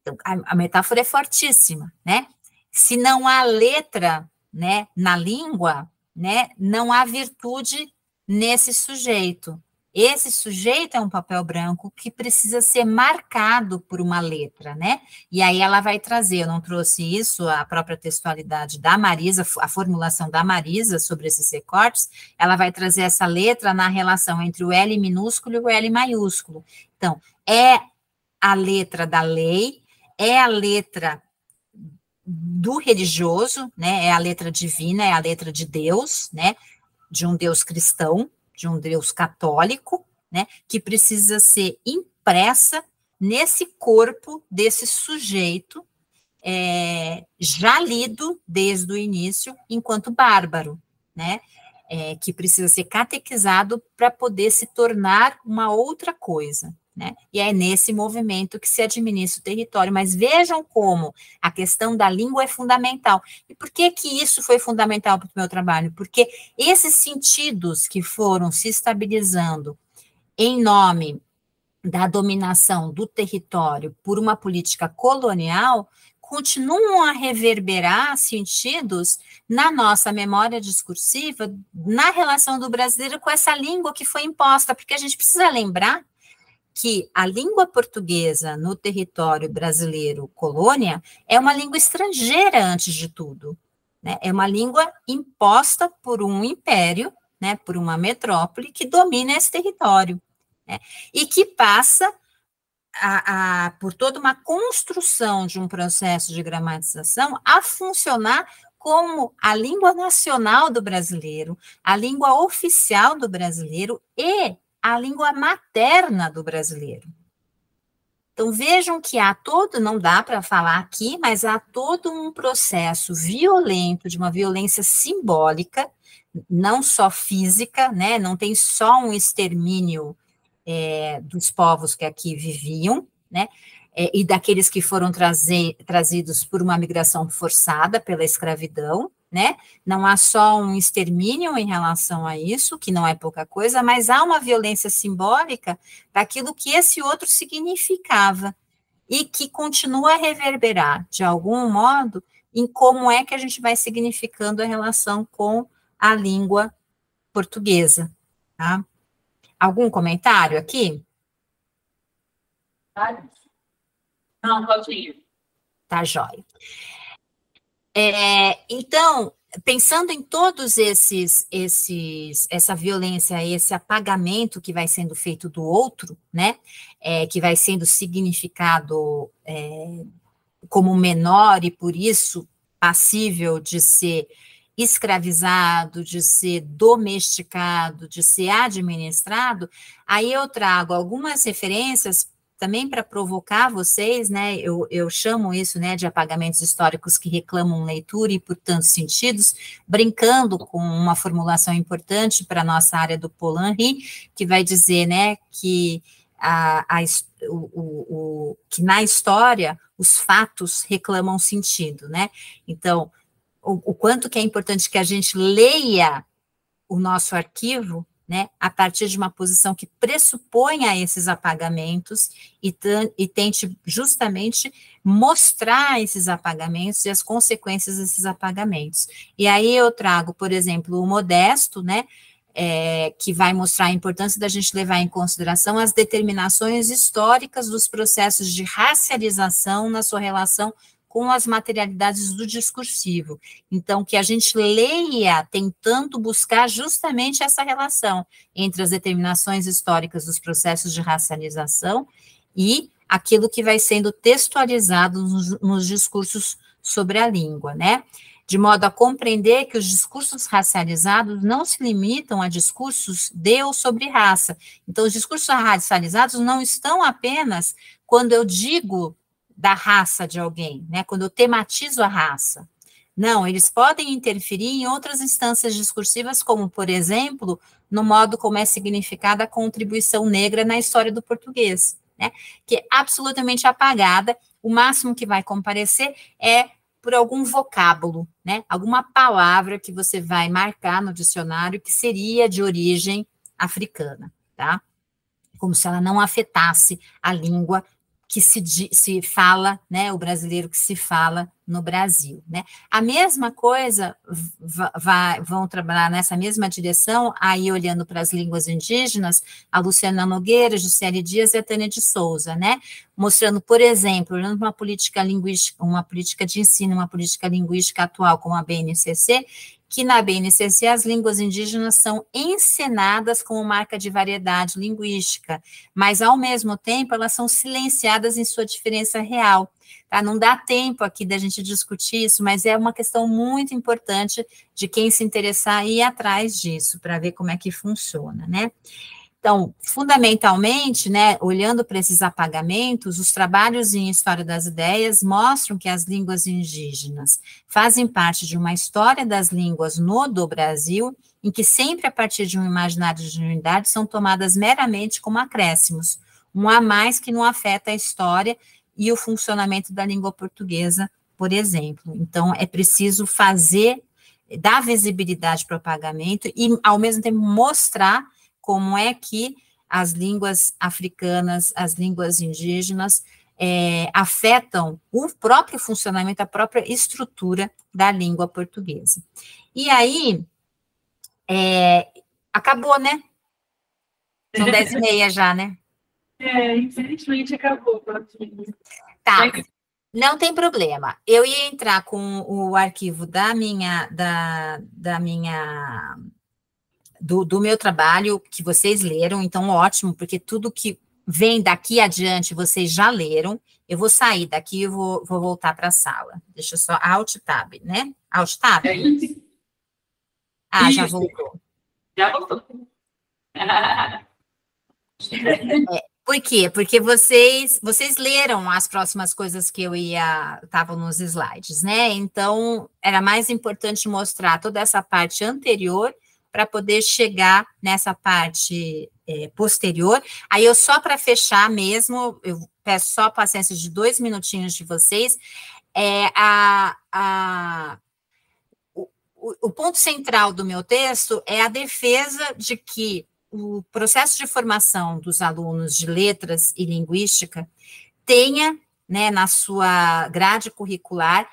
B: Então, a metáfora é fortíssima, né? Se não há letra, né, na língua, né, não há virtude nesse sujeito. Esse sujeito é um papel branco que precisa ser marcado por uma letra, né? E aí ela vai trazer, eu não trouxe isso, a própria textualidade da Marisa, a formulação da Marisa sobre esses recortes, ela vai trazer essa letra na relação entre o L minúsculo e o L maiúsculo. Então, é a letra da lei, é a letra do religioso, né? É a letra divina, é a letra de Deus, né? De um Deus cristão, de um Deus católico, né, que precisa ser impressa nesse corpo desse sujeito, já lido desde o início, enquanto bárbaro, né, que precisa ser catequizado para poder se tornar uma outra coisa, né, e é nesse movimento que se administra o território. Mas vejam como a questão da língua é fundamental. E por que que isso foi fundamental para o meu trabalho? Porque esses sentidos que foram se estabilizando em nome da dominação do território por uma política colonial continuam a reverberar sentidos na nossa memória discursiva, na relação do brasileiro com essa língua que foi imposta, porque a gente precisa lembrar que a língua portuguesa no território brasileiro colônia é uma língua estrangeira antes de tudo, né? É uma língua imposta por um império, né, por uma metrópole que domina esse território, né, e que passa por toda uma construção de um processo de gramatização a funcionar como a língua nacional do brasileiro, a língua oficial do brasileiro e a língua materna do brasileiro. Então, vejam que há todo, não dá para falar aqui, mas há todo um processo violento, de uma violência simbólica, não só física, né? Não tem só um extermínio dos povos que aqui viviam, né? E daqueles que foram trazidos por uma migração forçada pela escravidão, né? Não há só um extermínio em relação a isso, que não é pouca coisa, mas há uma violência simbólica daquilo que esse outro significava e que continua a reverberar, de algum modo, em como é que a gente vai significando a relação com a língua portuguesa, tá? Algum comentário aqui?
A: Não, Claudinha.
B: Tá, jóia. Então, pensando em todos essa violência, esse apagamento que vai sendo feito do outro, né, que vai sendo significado como menor e, por isso, passível de ser escravizado, de ser domesticado, de ser administrado, aí eu trago algumas referências também para provocar vocês, né, eu chamo isso, né, de apagamentos históricos que reclamam leitura e por tantos sentidos, brincando com uma formulação importante para a nossa área do Paul-Henri, que vai dizer, né, que, que na história os fatos reclamam sentido, né, então, o quanto que é importante que a gente leia o nosso arquivo, né, a partir de uma posição que pressuponha esses apagamentos e tente justamente mostrar esses apagamentos e as consequências desses apagamentos. E aí eu trago, por exemplo, o Modesto, né, que vai mostrar a importância da gente levar em consideração as determinações históricas dos processos de racialização na sua relação com as materialidades do discursivo. Então, que a gente leia tentando buscar justamente essa relação entre as determinações históricas dos processos de racialização e aquilo que vai sendo textualizado nos discursos sobre a língua, né? De modo a compreender que os discursos racializados não se limitam a discursos de ou sobre raça. Então, os discursos racializados não estão apenas quando eu digo da raça de alguém, né, quando eu tematizo a raça. Não, eles podem interferir em outras instâncias discursivas, como, por exemplo, no modo como é significada a contribuição negra na história do português, né, que é absolutamente apagada, o máximo que vai comparecer é por algum vocábulo, né, alguma palavra que você vai marcar no dicionário que seria de origem africana, tá? Como se ela não afetasse a língua que se fala, né, o brasileiro que se fala no Brasil, né. A mesma coisa vão trabalhar nessa mesma direção, aí olhando para as línguas indígenas, a Luciana Nogueira, Juscelia Dias e a Tânia de Souza, né, mostrando, por exemplo, olhando para uma política linguística, uma política de ensino, uma política linguística atual como a BNCC, que na BNCC as línguas indígenas são encenadas como marca de variedade linguística, mas, ao mesmo tempo, elas são silenciadas em sua diferença real. Tá? Não dá tempo aqui da gente discutir isso, mas é uma questão muito importante de quem se interessar ir atrás disso, para ver como é que funciona, né? Então, fundamentalmente, né, olhando para esses apagamentos, os trabalhos em História das Ideias mostram que as línguas indígenas fazem parte de uma história das línguas do Brasil, em que sempre a partir de um imaginário de unidade são tomadas meramente como acréscimos, um a mais que não afeta a história e o funcionamento da língua portuguesa, por exemplo. Então, é preciso dar visibilidade para o apagamento e, ao mesmo tempo, mostrar como é que as línguas africanas, as línguas indígenas, afetam o próprio funcionamento, a própria estrutura da língua portuguesa. E aí, acabou, né? São 10h30 já, né?
A: Infelizmente acabou.
B: Tá, não tem problema. Eu ia entrar com o arquivo do meu trabalho, que vocês leram, então ótimo, porque tudo que vem daqui adiante vocês já leram. Eu vou sair daqui e vou voltar para a sala. Deixa eu só, Alt Tab, né? Alt Tab? Já voltou.
A: Já voltou.
B: Por quê? Porque vocês leram as próximas coisas que estavam nos slides, né? Então, era mais importante mostrar toda essa parte anterior para poder chegar nessa parte posterior. Aí, só para fechar mesmo, eu peço só a paciência de 2 minutinhos de vocês, o ponto central do meu texto é a defesa de que o processo de formação dos alunos de letras e linguística tenha, né, na sua grade curricular,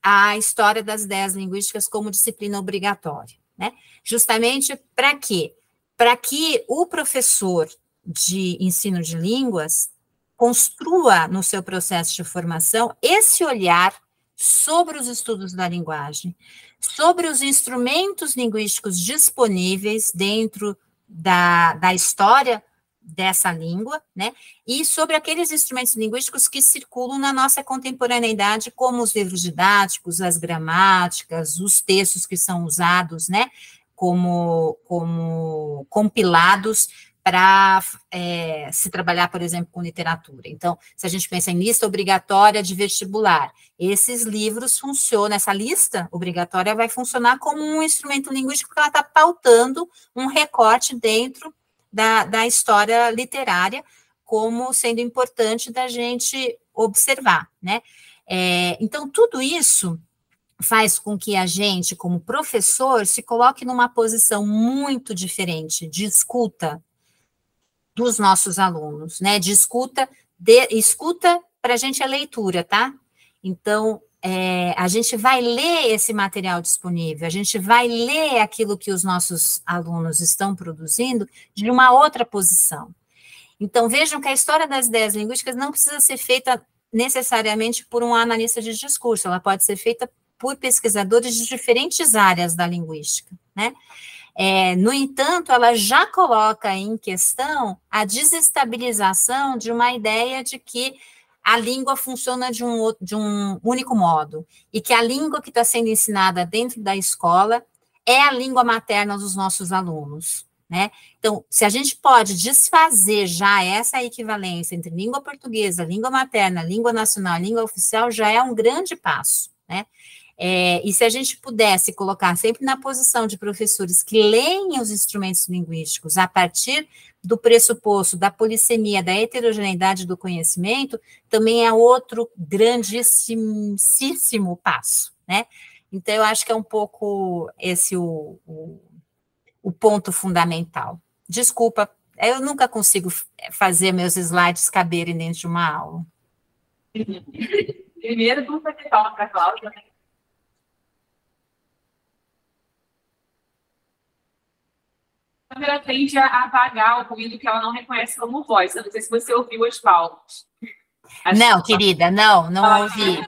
B: a história das ideias linguísticas como disciplina obrigatória, né? Justamente para quê? Para que o professor de ensino de línguas construa no seu processo de formação esse olhar sobre os estudos da linguagem, sobre os instrumentos linguísticos disponíveis dentro da história dessa língua, né, e sobre aqueles instrumentos linguísticos que circulam na nossa contemporaneidade, como os livros didáticos, as gramáticas, os textos que são usados, né, como compilados para se trabalhar, por exemplo, com literatura. Então, se a gente pensa em lista obrigatória de vestibular, esses livros funcionam, essa lista obrigatória vai funcionar como um instrumento linguístico que ela está pautando um recorte dentro da história literária, como sendo importante da gente observar, né? Então, tudo isso faz com que a gente, como professor, se coloque numa posição muito diferente de escuta dos nossos alunos, né? De escuta para a gente é leitura, tá? Então, a gente vai ler esse material disponível, a gente vai ler aquilo que os nossos alunos estão produzindo de uma outra posição. Então, vejam que a história das ideias linguísticas não precisa ser feita necessariamente por um analista de discurso, ela pode ser feita por pesquisadores de diferentes áreas da linguística, né? No entanto, ela já coloca em questão a desestabilização de uma ideia de que a língua funciona de um único modo, e que a língua que está sendo ensinada dentro da escola é a língua materna dos nossos alunos, né? Então, se a gente pode desfazer já essa equivalência entre língua portuguesa, língua materna, língua nacional, língua oficial, já é um grande passo, né? E se a gente pudesse colocar sempre na posição de professores que leem os instrumentos linguísticos a partir do pressuposto da polissemia, da heterogeneidade do conhecimento, também é outro grandíssimo passo, né? Então, eu acho que é um pouco esse o ponto fundamental. Desculpa, eu nunca consigo fazer meus slides caberem dentro de uma aula.
A: Primeiro, vamos fazer palma para a Cláudia, né? A câmera tende a apagar o ruído que ela não reconhece como voz. Eu não sei se você ouviu as palmas.
B: Não, querida, não ouvi.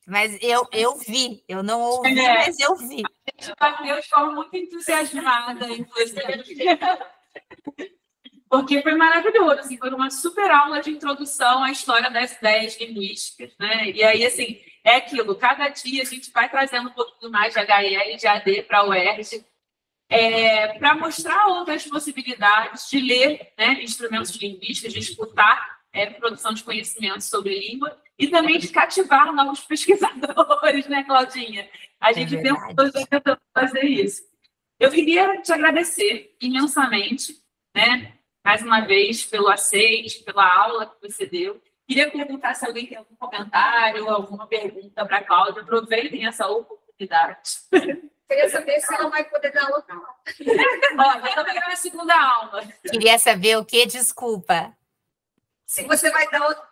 B: Mas eu vi. Eu não ouvi, mas eu vi.
A: A gente bateu de forma muito entusiasmada, inclusive. Porque foi maravilhoso, assim, foi uma super aula de introdução à história das ideias linguísticas, né? E aí, assim, é aquilo, cada dia a gente vai trazendo um pouquinho mais de HL e de AD para a UERJ, para mostrar outras possibilidades de ler, né, instrumentos linguísticos, de escutar produção de conhecimento sobre língua e também de cativar novos pesquisadores, né, Claudinha? A gente tentando fazer isso. Eu queria te agradecer imensamente, né? Mais uma vez, pelo aceite, pela aula que você deu. Queria perguntar se alguém tem algum comentário, alguma pergunta para a Cláudia. Aproveitem essa oportunidade.
E: Queria saber se ela vai poder dar outra aula.
A: Ó, já estou pegando a segunda aula.
B: Queria saber o quê? Desculpa.
E: Se você vai dar outra,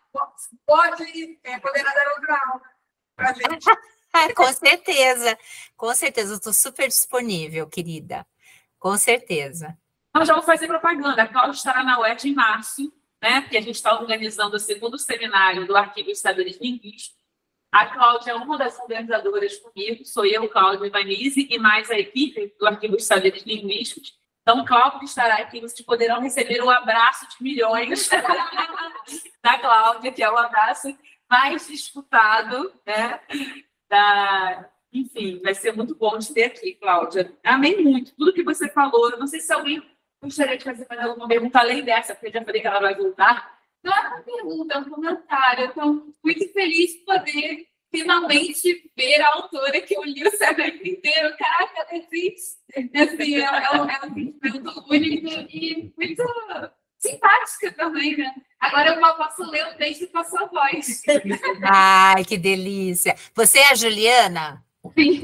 E: poderá dar outra aula para a gente.
B: Com certeza, eu estou super disponível, querida. Com certeza.
A: Eu já vou fazer propaganda. A Cláudia estará na UERJ em março, né? Porque a gente está organizando o segundo seminário do Arquivo de Saberes Linguísticos. A Cláudia é uma das organizadoras comigo, sou eu, Cláudia Ivanise, e mais a equipe do Arquivo de Saberes Linguísticos. Então, Cláudia estará aqui, vocês poderão receber um abraço de milhões da Cláudia, que é o abraço mais disputado, né, Enfim, vai ser muito bom te ter aqui, Cláudia. Amei muito tudo que você falou. Eu não sei se alguém gostaria de fazer mais alguma pergunta além dessa, porque eu já falei que ela vai voltar.
C: Não é uma pergunta, é um comentário. Eu estou muito feliz de poder finalmente ver a autora que eu li o semestre inteiro. Caraca, existe. Assim, é um sentimento único e muito simpática também, né? Agora eu posso ler o texto com a sua voz.
B: Ai, que delícia. Você é a Juliana?
C: Sim.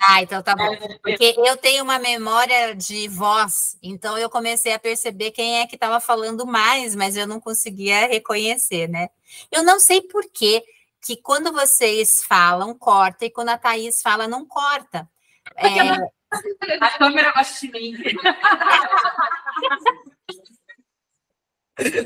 B: Ah, então tá bom. Porque eu tenho uma memória de voz, então eu comecei a perceber quem é que estava falando mais, mas eu não conseguia reconhecer, né? Eu não sei por quê que quando vocês falam, corta, e quando a Thaís fala, não corta.
A: A câmera gosta de mim.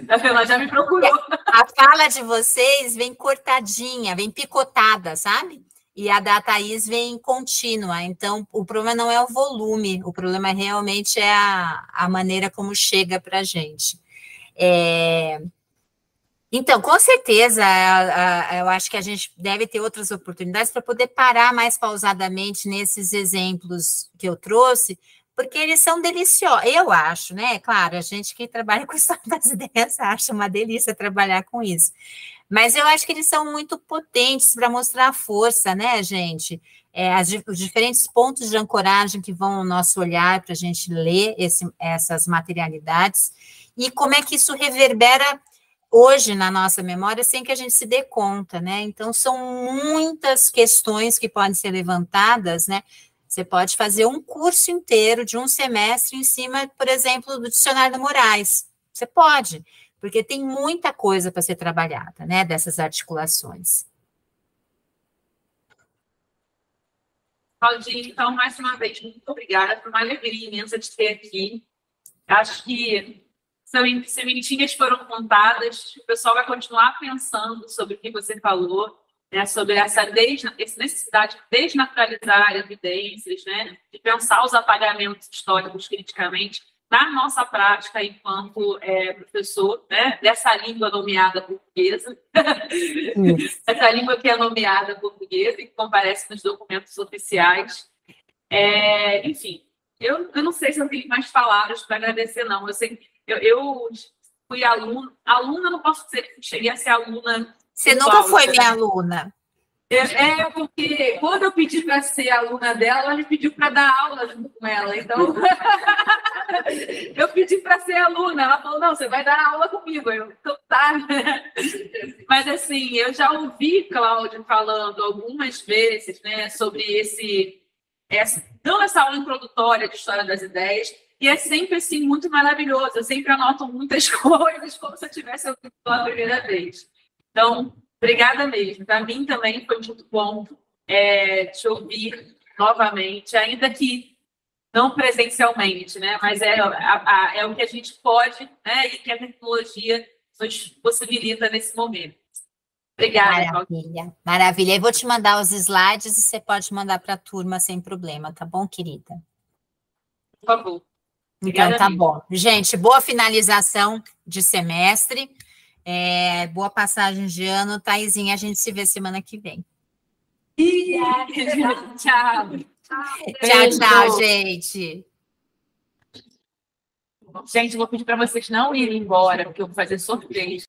A: Ela já me procurou.
B: A fala de vocês vem cortadinha, vem picotada, sabe? E a da Thaís vem contínua. Então, o problema não é o volume, o problema realmente é a maneira como chega para a gente. Então, com certeza, eu acho que a gente deve ter outras oportunidades para poder parar mais pausadamente nesses exemplos que eu trouxe, porque eles são deliciosos. Eu acho, né? Claro, a gente que trabalha com história das ideias acha uma delícia trabalhar com isso. Mas eu acho que eles são muito potentes para mostrar a força, né, gente? Os diferentes pontos de ancoragem que vão no nosso olhar para a gente ler essas materialidades e como é que isso reverbera hoje na nossa memória sem que a gente se dê conta, né? Então, são muitas questões que podem ser levantadas, né? Você pode fazer um curso inteiro de um semestre em cima, por exemplo, do Dicionário do Moraes. Você pode, porque tem muita coisa para ser trabalhada, né? Dessas articulações.
A: Claudinha, então, mais uma vez, muito obrigada. Foi uma alegria imensa de ter aqui. Acho que sementinhas foram contadas, o pessoal vai continuar pensando sobre o que você falou, né, sobre essa necessidade de desnaturalizar evidências, né, de pensar os apagamentos históricos criticamente na nossa prática enquanto professor, né, dessa língua nomeada portuguesa, essa língua que é nomeada portuguesa e que comparece nos documentos oficiais. Enfim, eu não sei se eu tenho mais palavras para agradecer, não. Eu fui aluna, não posso dizer que cheguei a ser aluna.
B: Você nunca foi minha aluna.
A: Porque quando eu pedi para ser aluna dela, ela me pediu para dar aula junto com ela. Então, eu pedi para ser aluna. Ela falou, não, você vai dar aula comigo. Então, tá. Mas, assim, eu já ouvi Cláudia falando algumas vezes, né, sobre essa aula introdutória de História das Ideias, e é sempre, assim, muito maravilhoso. Eu sempre anoto muitas coisas, como se eu tivesse ouvido pela primeira vez. Então, obrigada mesmo. Para mim também foi muito bom te ouvir novamente, ainda que não presencialmente, né? Mas é o que a gente pode, né? E que a tecnologia nos possibilita nesse momento. Obrigada.
B: Maravilha, maravilha. Eu vou te mandar os slides e você pode mandar para a turma sem problema, tá bom, querida?
A: Por favor.
B: Então, tá bom. Gente, boa finalização de semestre, boa passagem de ano. Thaisinha, a gente se vê semana que vem.
A: Tchau.
B: Tchau, gente.
A: Gente, vou pedir para vocês não irem embora, porque eu vou fazer sorteio.